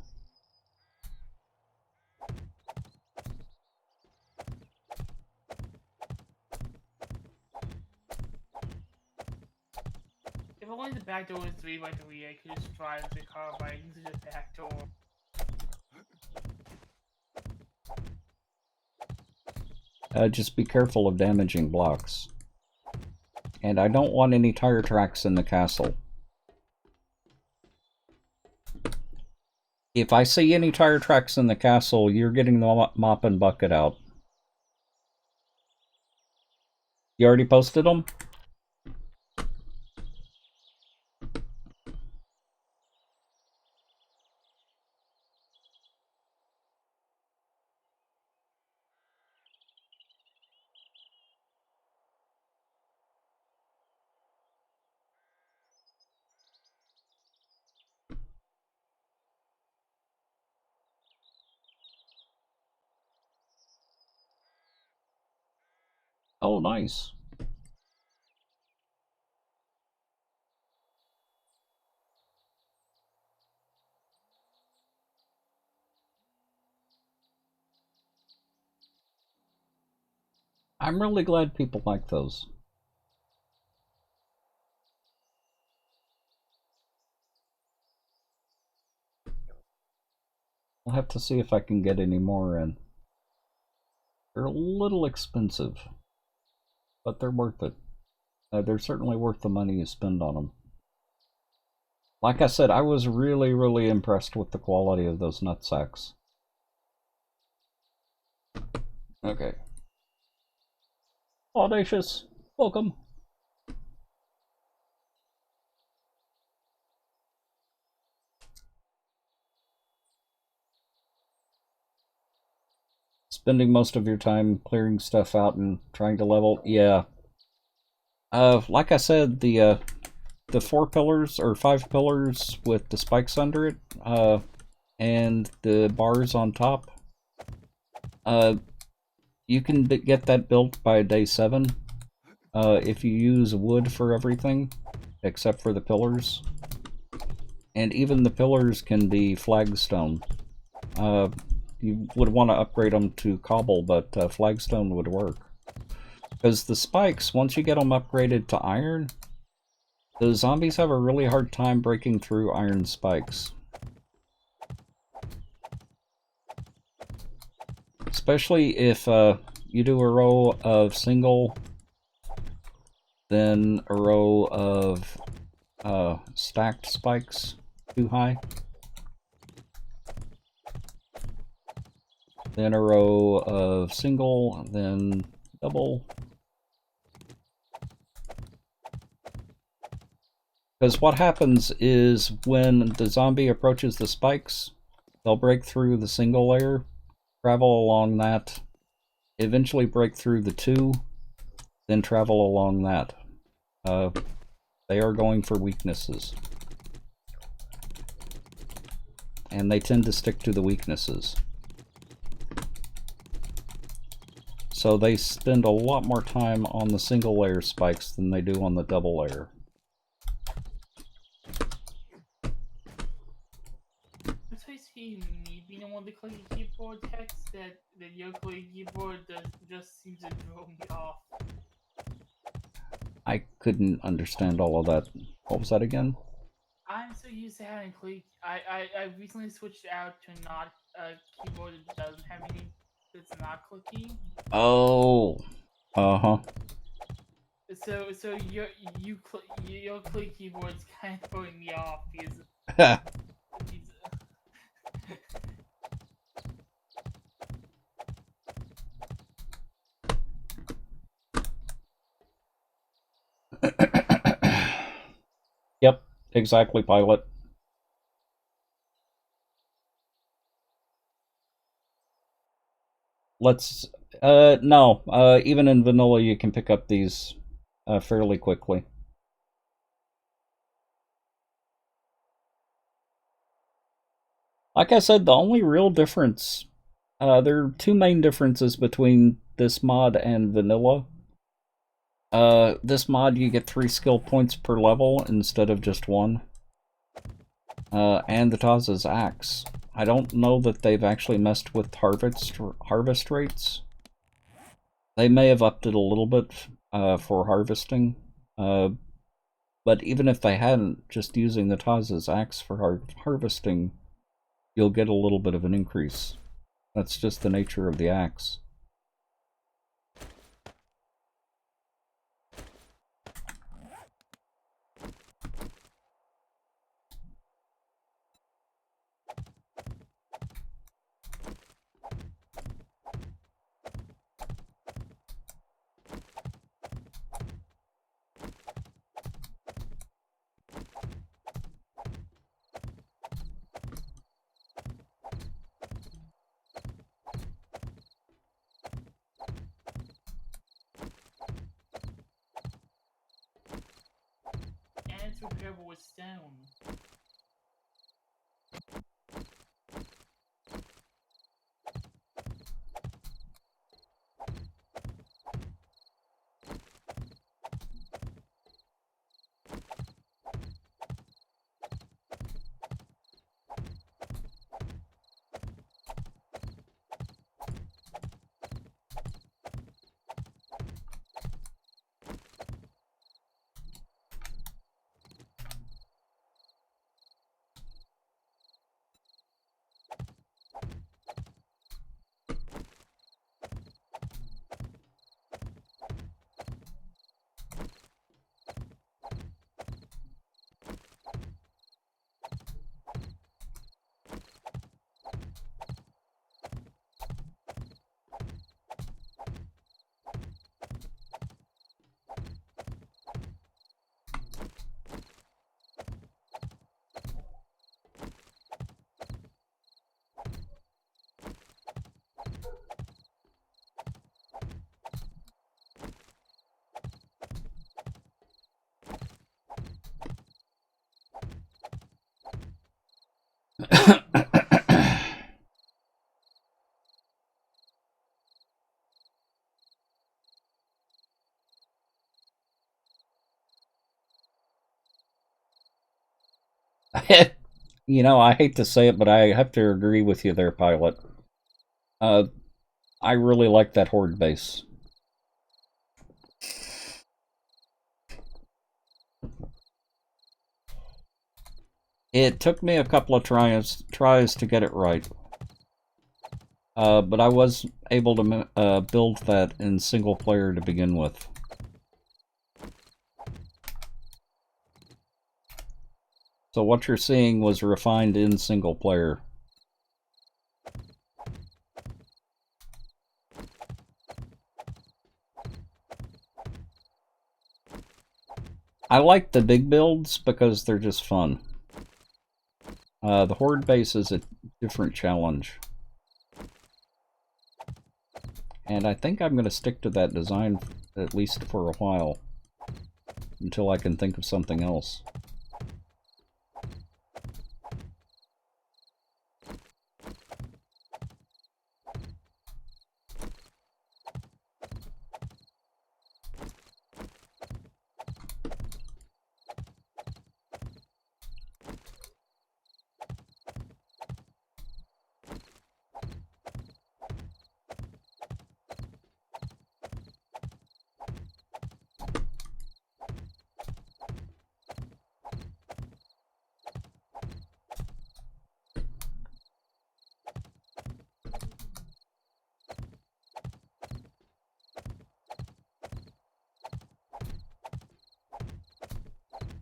If only the back door was 3x3, I could just drive the car right into the back door. Just be careful of damaging blocks. And I don't want any tire tracks in the castle. If I see any tire tracks in the castle, you're getting the mop and bucket out. You already posted them? Oh, nice. I'm really glad people like those. I'll have to see if I can get any more in. They're a little expensive, but they're worth it. They're certainly worth the money you spend on them. Like I said, I was really, really impressed with the quality of those nutsacks. Okay. Audacious, welcome. Spending most of your time clearing stuff out and trying to level, yeah. Like I said, the 4 pillars or 5 pillars with the spikes under it, and the bars on top. You can get that built by day 7 if you use wood for everything except for the pillars. And even the pillars can be flagstone. You would want to upgrade them to cobble, but flagstone would work. Because the spikes, once you get them upgraded to iron, the zombies have a really hard time breaking through iron spikes. Especially if you do a row of single, then a row of stacked spikes too high, then a row of single, then double. Because what happens is when the zombie approaches the spikes, they'll break through the single layer, travel along that, eventually break through the two, then travel along that. They are going for weaknesses. And they tend to stick to the weaknesses. So they spend a lot more time on the single layer spikes than they do on the double layer. That's basically me being able to click a keyboard text that your click keyboard just seems to throw me off. I couldn't understand all of that. What was that again? I'm so used to having click. I recently switched out to not a keyboard that doesn't have anything that's not clicky. Oh, uh-huh. So your click keyboard's kind of throwing me off because these, Yep, exactly, Pilot. Let's, no, even in vanilla you can pick up these fairly quickly. Like I said, the only real difference, there are two main differences between this mod and vanilla. This mod you get 3 skill points per level instead of just 1. And the Taza's axe. I don't know that they've actually messed with harvest rates. They may have upped it a little bit for harvesting. But even if they hadn't, just using the Taza's axe for harvesting, you'll get a little bit of an increase. That's just the nature of the axe. and it's repairable with stone. You know, I hate to say it, but I have to agree with you there, Pilot. I really like that horde base. It took me a couple of tries to get it right. But I was able to build that in single player to begin with. So what you're seeing was refined in single player. I like the big builds because they're just fun. The horde base is a different challenge. And I think I'm going to stick to that design at least for a while. Until I can think of something else.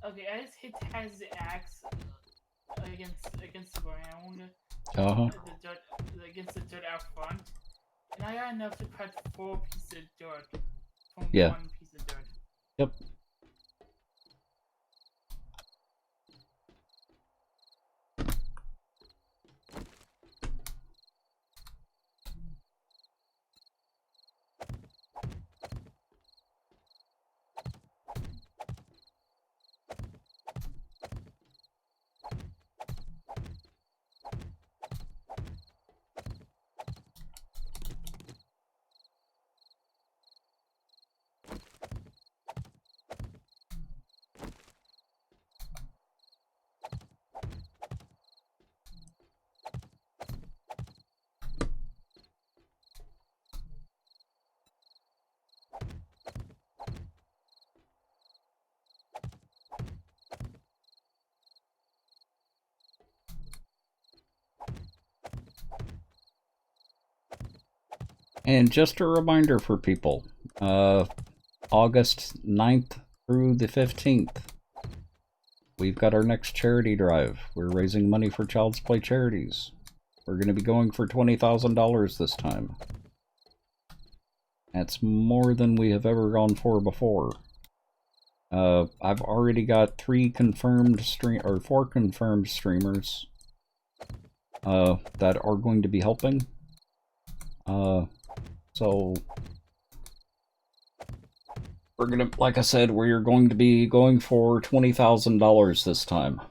Okay, I just hit Taz's axe against the ground. Uh-huh. The dirt against the dirt out front, and I got enough to cut 4 pieces of dirt from Yeah. 1 piece of dirt. Yep. And just a reminder for people, August 9th through the 15th, we've got our next charity drive. We're raising money for Child's Play charities. We're going to be going for $20,000 this time. That's more than we have ever gone for before. I've already got 4 confirmed streamers that are going to be helping. So we're gonna, like I said, we're going to be going for $20,000 this time.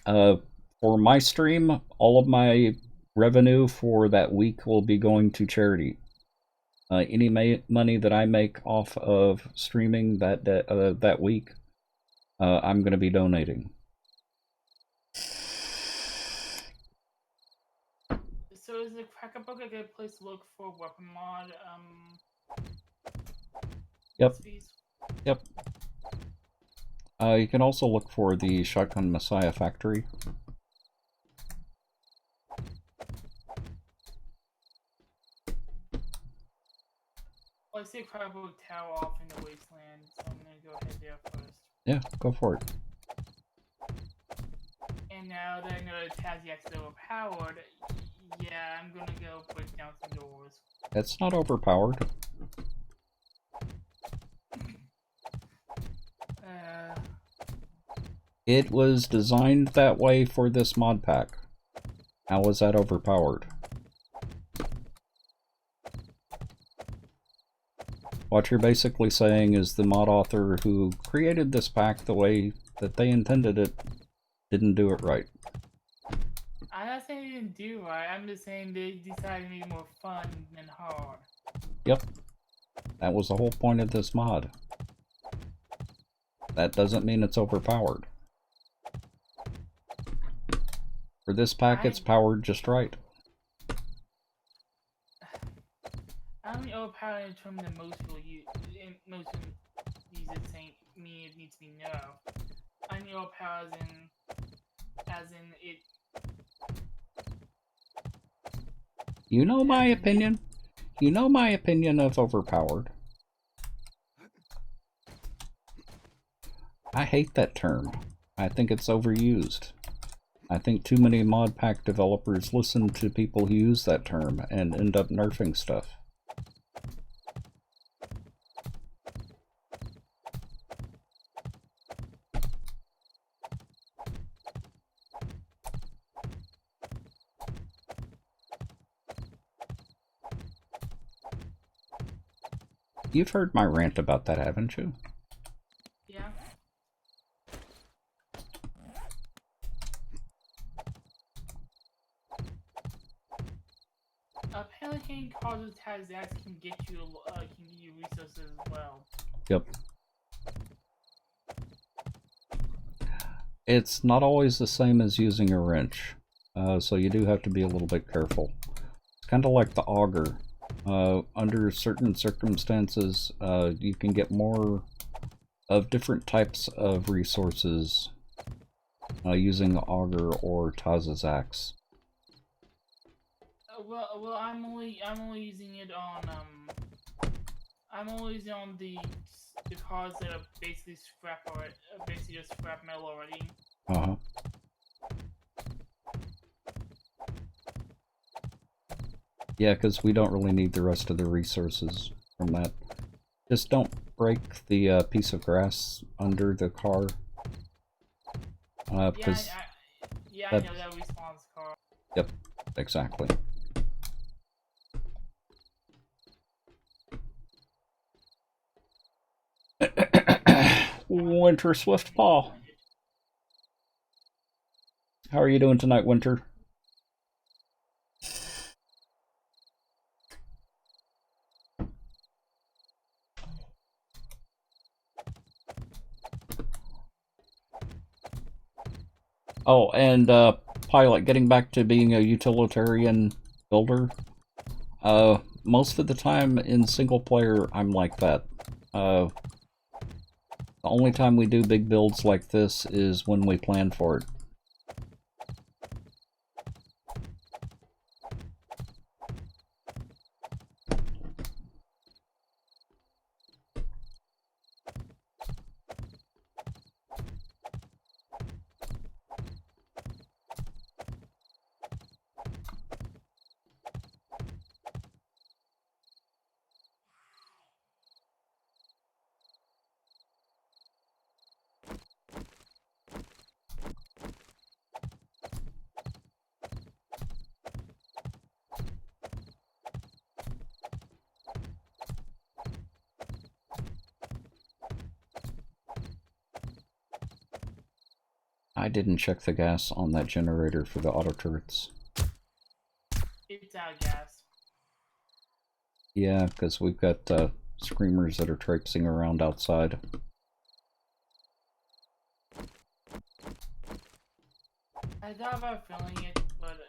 For my stream, all of my revenue for that week will be going to charity. Any money that I make off of streaming that week, I'm going to be donating. So is the Crackerbook a good place to look for weapon mod? Yep. Recipes? Yep. You can also look for the Shotgun Messiah factory. Well, I see a Crackerbook tower off in the wasteland, so I'm gonna go ahead there first. Yeah, go for it. And now that I know that Taziak's overpowered, yeah, I'm gonna go break down some doors. It's not overpowered. It was designed that way for this mod pack. How was that overpowered? What you're basically saying is the mod author who created this pack the way that they intended it didn't do it right. I'm not saying they didn't do right, I'm just saying they decided to make it more fun than hard. Yep. That was the whole point of this mod. That doesn't mean it's overpowered. For this pack, it's powered just right. I don't mean overpowered in terms that most people use it saying mean it needs to be nerfed. I mean overpowered as in it You know my opinion. You know my opinion of overpowered. I hate that term. I think it's overused. I think too many mod pack developers listen to people who use that term and end up nerfing stuff. You've heard my rant about that, haven't you? Yeah. Pelican causes Taza can get you resources as well. Yep. It's not always the same as using a wrench, so you do have to be a little bit careful. It's kind of like the auger. Under certain circumstances, you can get more of different types of resources using the auger or Taza's axe. Well, I'm only using it on I'm only using it on the cars that are basically scrap already, basically just scrap metal already. Uh-huh. Yeah, because we don't really need the rest of the resources from that. Just don't break the piece of grass under the car. Because I know that respawns car. Yep, exactly. Winter Swiftpaw. How are you doing tonight, Winter? Oh, and Pilot, getting back to being a utilitarian builder. Most of the time in single player, I'm like that. The only time we do big builds like this is when we plan for it. I didn't check the gas on that generator for the auto turrets. It's out of gas. Yeah, because we've got screamers that are traipsing around outside. I thought about filling it, but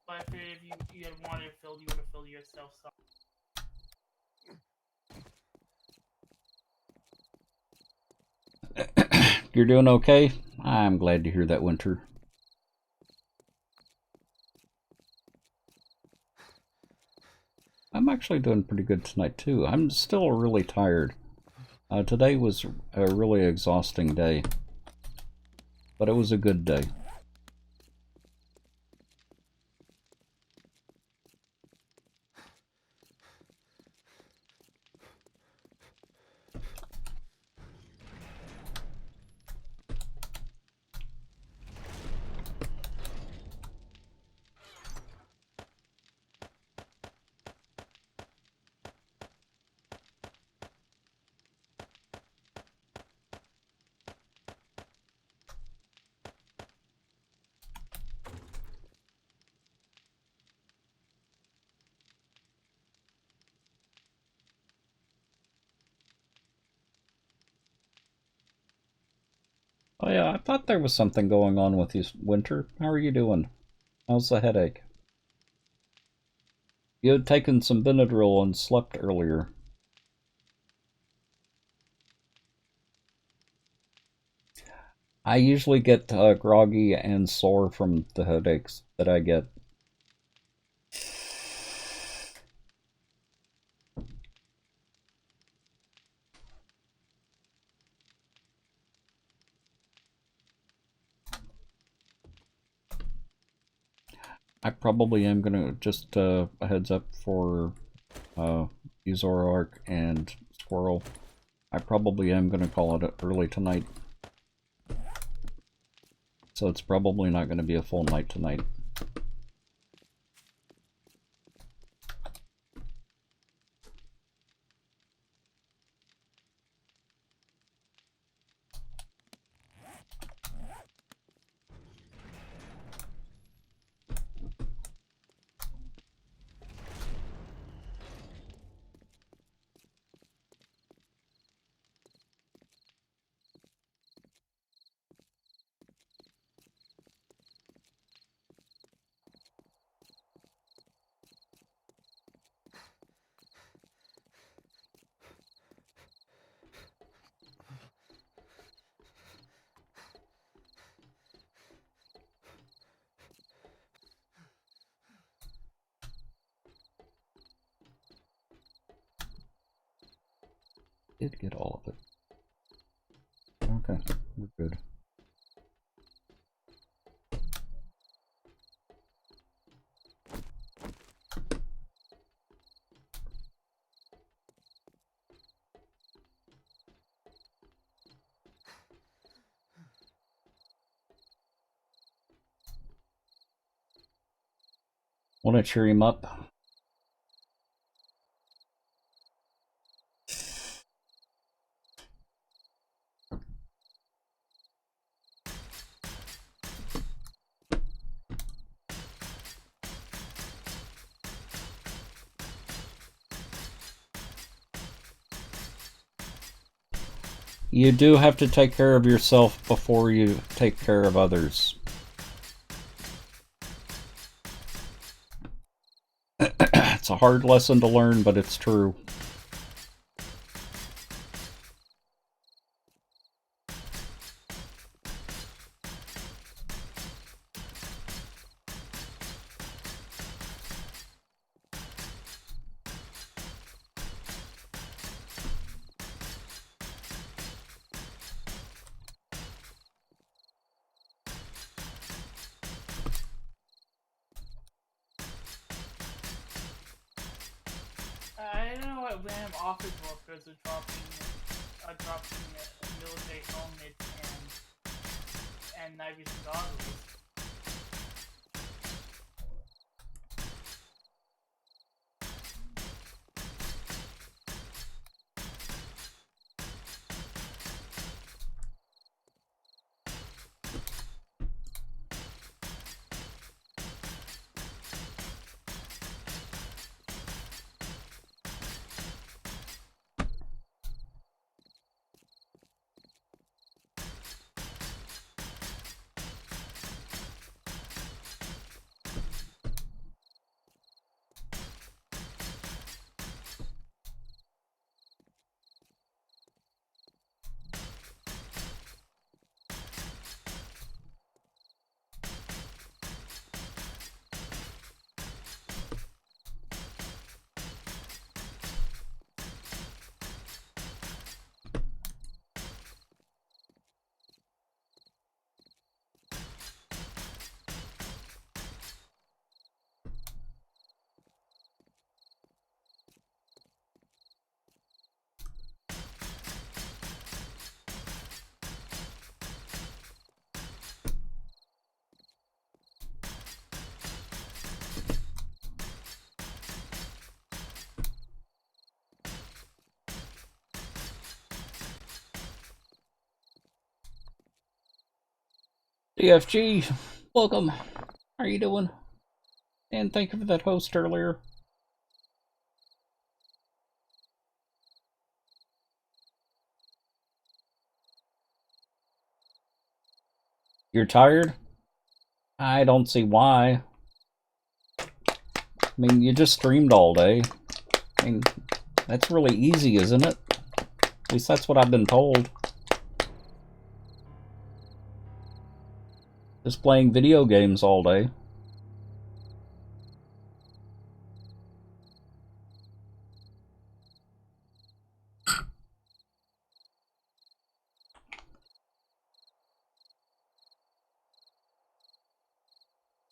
I figured if you had wanted it filled, you would have filled it yourself. So. You're doing okay? I'm glad to hear that, Winter. I'm actually doing pretty good tonight, too. I'm still really tired. Today was a really exhausting day, but it was a good day. Oh yeah, I thought there was something going on with you, Winter. How are you doing? How's the headache? You had taken some Benadryl and slept earlier. I usually get groggy and sore from the headaches that I get. I probably am gonna just a heads up for Uzorark and Squirrel. I probably am gonna call it early tonight. So it's probably not gonna be a full night tonight. Did get all of it. Okay, we're good. Want to cheer him up? You do have to take care of yourself before you take care of others. It's a hard lesson to learn, but it's true. I don't know what random office workers are dropping military helmets and knives and goggles. DFG, welcome. How are you doing? And thank you for that host earlier. You're tired? I don't see why. I mean, you just streamed all day. I mean, that's really easy, isn't it? At least that's what I've been told. Just playing video games all day.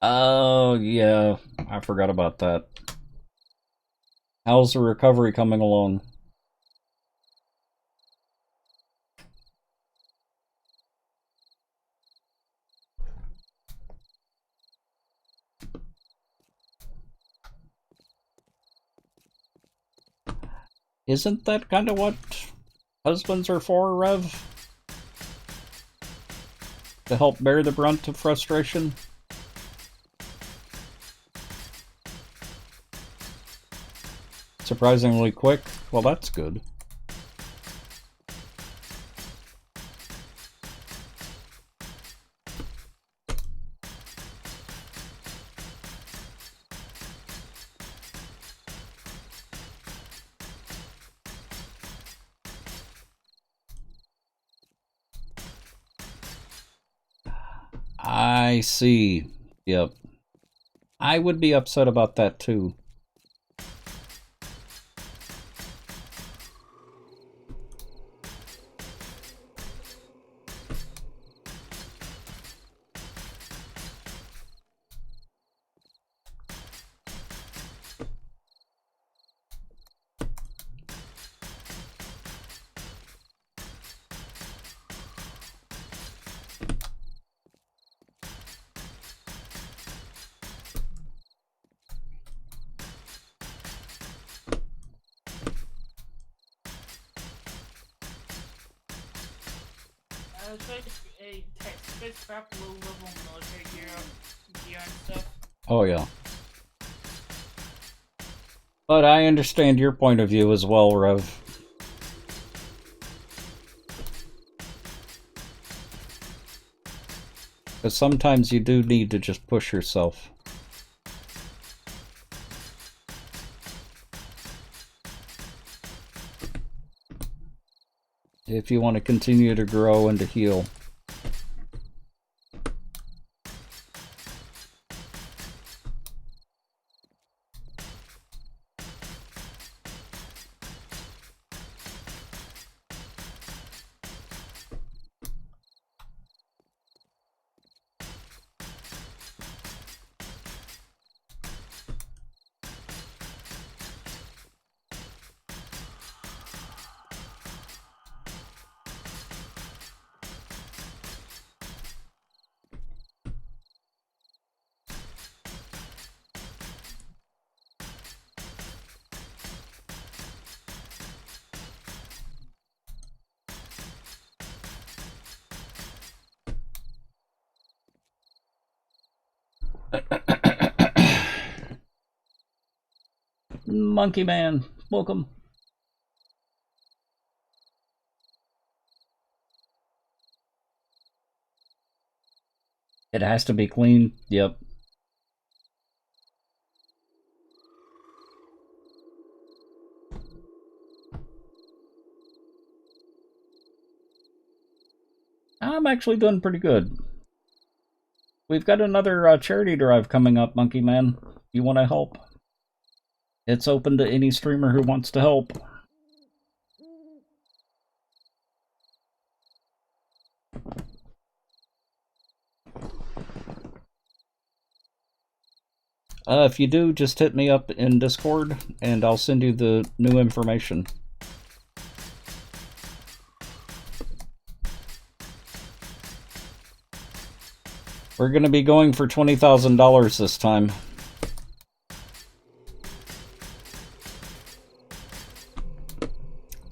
Oh, yeah. I forgot about that. How's the recovery coming along? Isn't that kind of what husbands are for, Rev? To help bear the brunt of frustration? Surprisingly quick? Well, that's good. I see. Yep. I would be upset about that too. Scrap low-level military gear and stuff. Oh, yeah. But I understand your point of view as well, Rev. Because sometimes you do need to just push yourself. If you want to continue to grow and to heal. Monkey Man, welcome. It has to be clean. Yep. I'm actually doing pretty good. We've got another charity drive coming up, Monkey Man. You want to help? It's open to any streamer who wants to help. If you do, just hit me up in Discord, and I'll send you the new information. We're going to be going for $20,000 this time.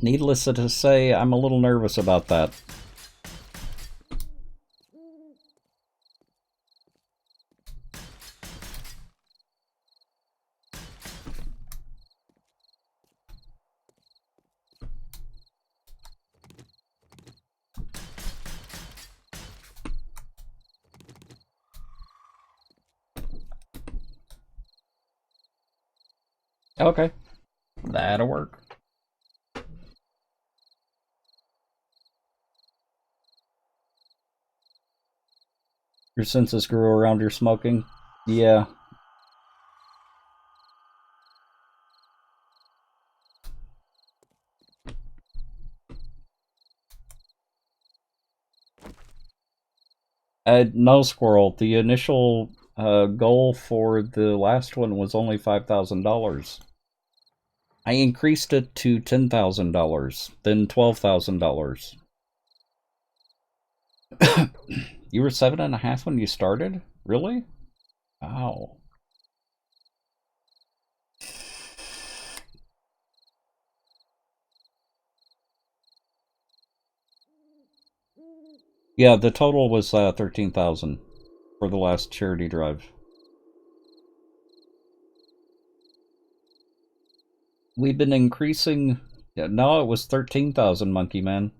Needless to say, I'm a little nervous about that. Okay, that'll work. Your senses grew around your smoking? Yeah. No, Squirrel. The initial goal for the last one was only $5,000. I increased it to $10,000, then $12,000. You were 7.5 when you started? Really? Wow. Yeah, the total was 13,000 for the last charity drive. We've been increasing. Yeah, no, it was 13,000, Monkey Man.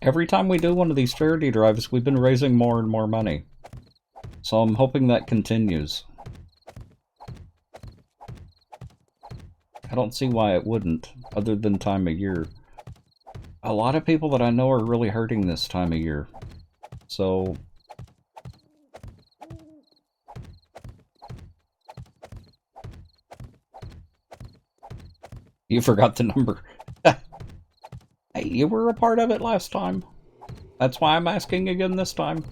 Every time we do one of these charity drives, we've been raising more and more money. So I'm hoping that continues. I don't see why it wouldn't, other than time of year. A lot of people that I know are really hurting this time of year. So... You forgot the number. Hey, you were a part of it last time. That's why I'm asking again this time.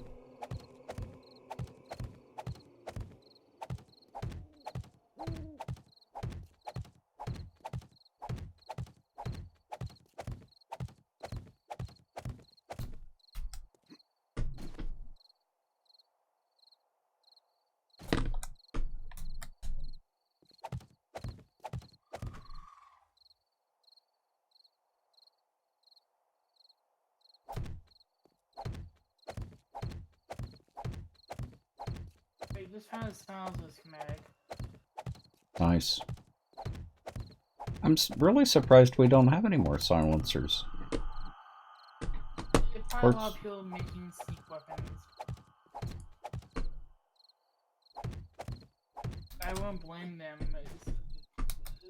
Wait, this kind of sounds a schematic. Nice. I'm really surprised we don't have any more silencers. It's probably a lot of people making sneak weapons. I won't blame them.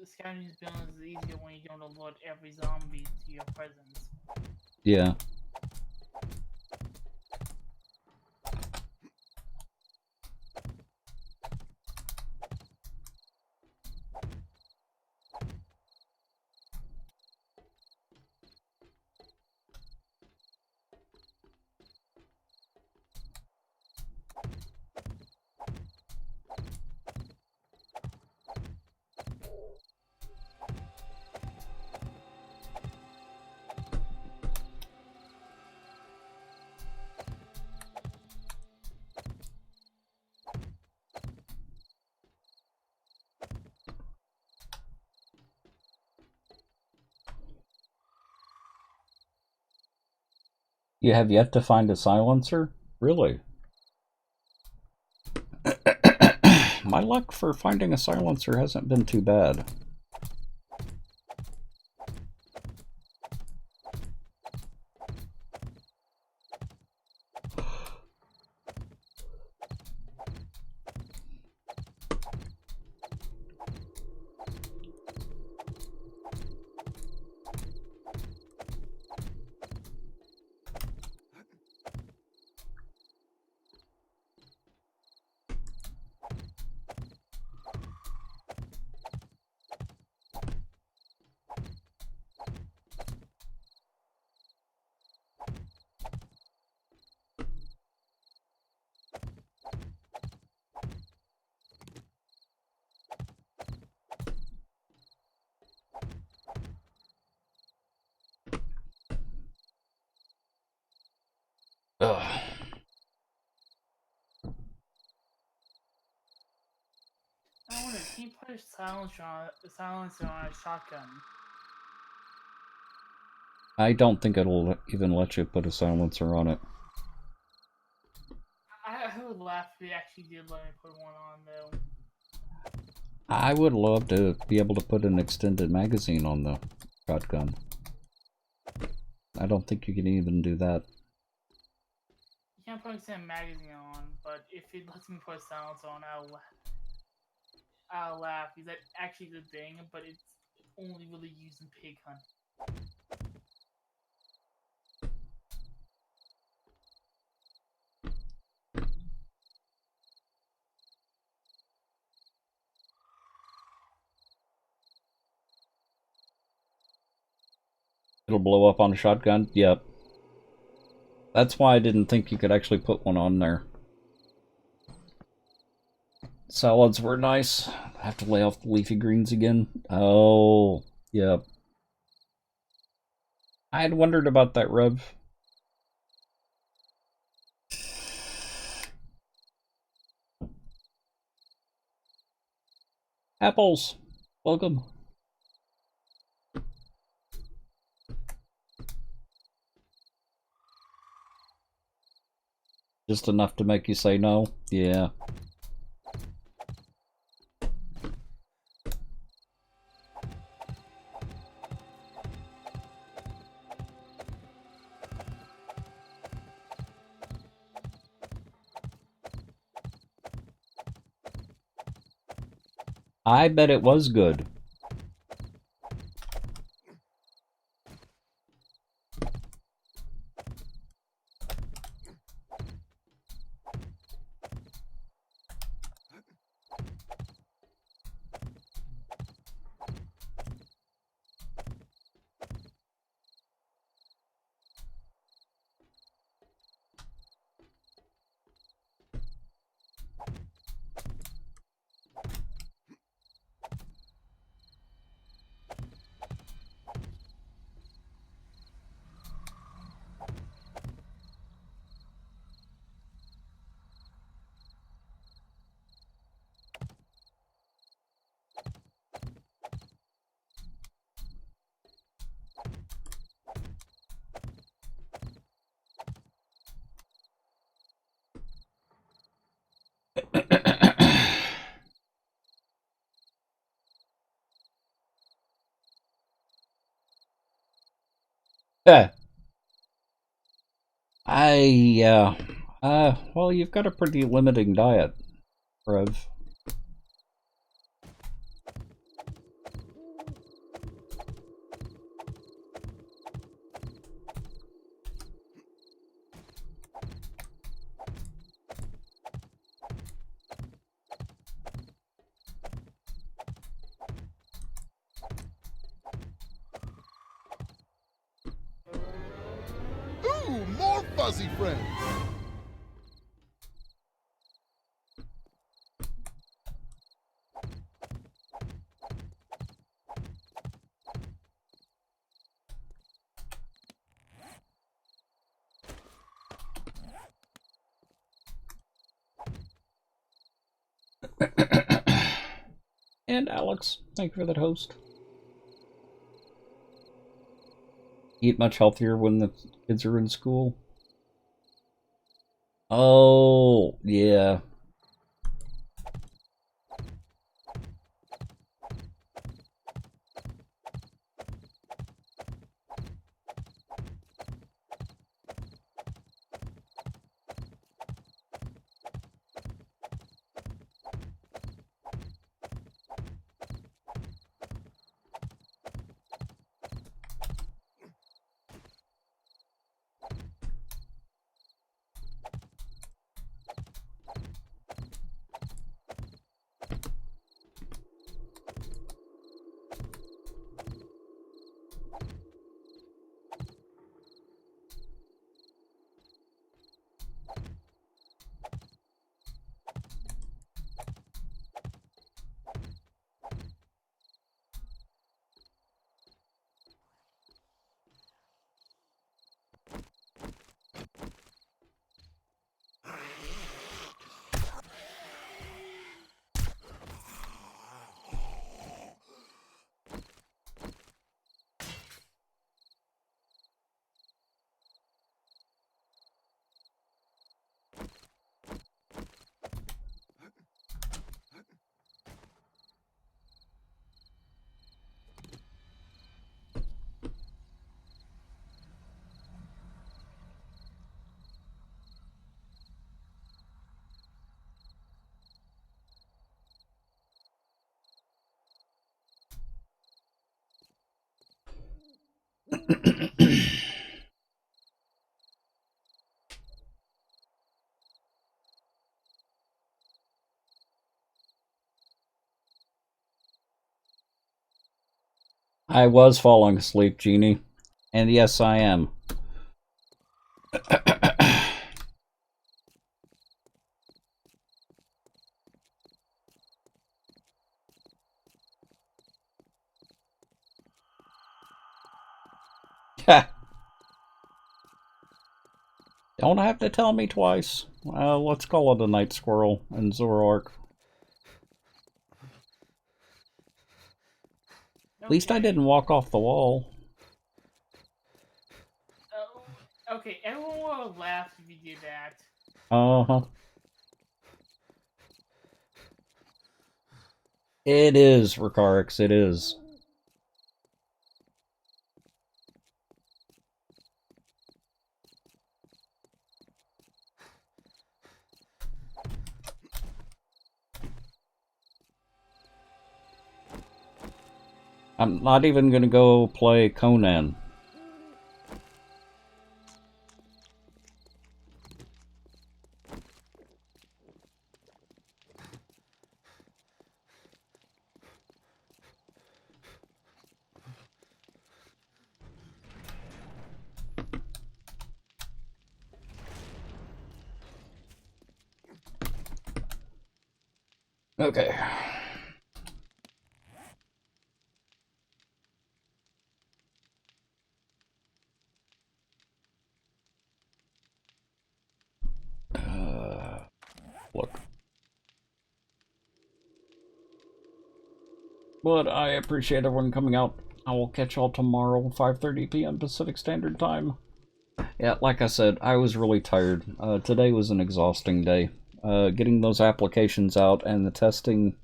Scavenging buildings is easier when you don't alert every zombie to your presence. Yeah. You have yet to find a silencer? Really? My luck for finding a silencer hasn't been too bad. Ugh. I wonder, can you put a silencer on a shotgun? I don't think it'll even let you put a silencer on it. I would laugh if they actually did let me put one on, though. I would love to be able to put an extended magazine on the shotgun. I don't think you can even do that. You can't put a magazine on, but if it lets me put a silencer on, I'll laugh. Because that's actually the thing, but it's only really used in pig hunting. It'll blow up on a shotgun? Yep. That's why I didn't think you could actually put one on there. Salads were nice. I have to lay off the leafy greens again. Oh, yep. I had wondered about that, Rev. Apples, welcome. Just enough to make you say no? Yeah. I bet it was good. Yeah. Well, you've got a pretty limiting diet, Rev. Ooh, more fuzzy friends. And Alex, thank you for that host. Eat much healthier when the kids are in school. Oh, yeah. I was falling asleep, Jeannie, And yes, I am. Don't have to tell me twice. Let's call it a night squirrel in Zoroark. At least I didn't walk off the wall. Okay, everyone will have laughed if you did that. Uh-huh. It is, Ricarix, it is. I'm not even gonna go play Conan. Okay. Look. But I appreciate everyone coming out. I will catch y'all tomorrow, 5:30 p.m. Pacific Standard Time. Yeah, like I said, I was really tired. Today was an exhausting day. Getting those applications out and the testing.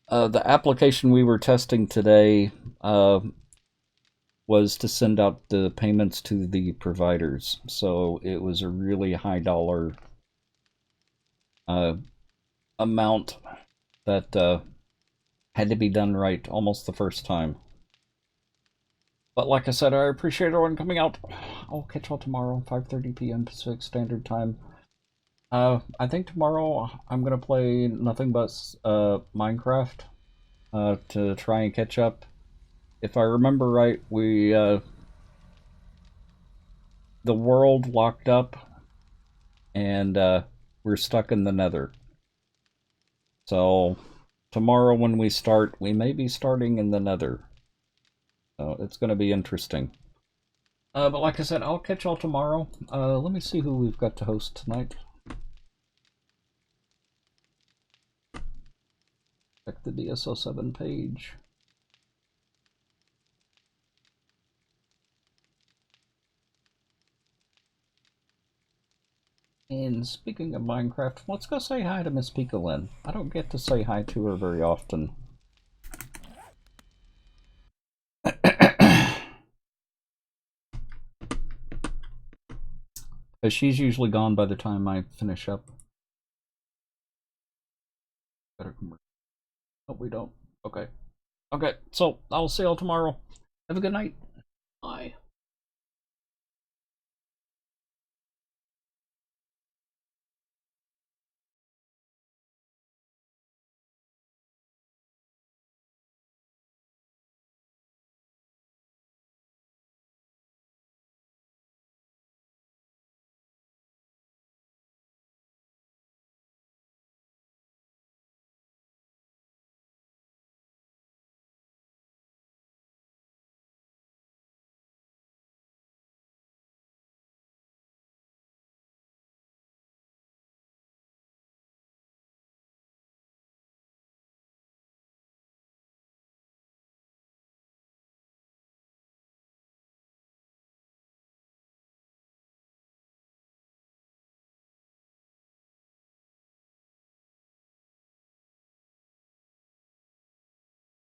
The application we were testing today was to send out the payments to the providers. So it was a really high dollar amount that had to be done right almost the first time. But like I said, I appreciate everyone coming out. I'll catch y'all tomorrow, 5:30 p.m. Pacific Standard Time. I think tomorrow I'm gonna play nothing but Minecraft to try and catch up. If I remember right, the world locked up and we're stuck in the Nether. So tomorrow when we start, we may be starting in the Nether. So it's gonna be interesting. But like I said, I'll catch y'all tomorrow. Let me see who we've got to host tonight. Check the DSO7 page. And speaking of Minecraft, let's go say hi to Miss Picolin. I don't get to say hi to her very often. Because she's usually gone by the time I finish up. Better come. Oh, we don't. Okay. Okay, so I'll see y'all tomorrow. Have a good night. Bye.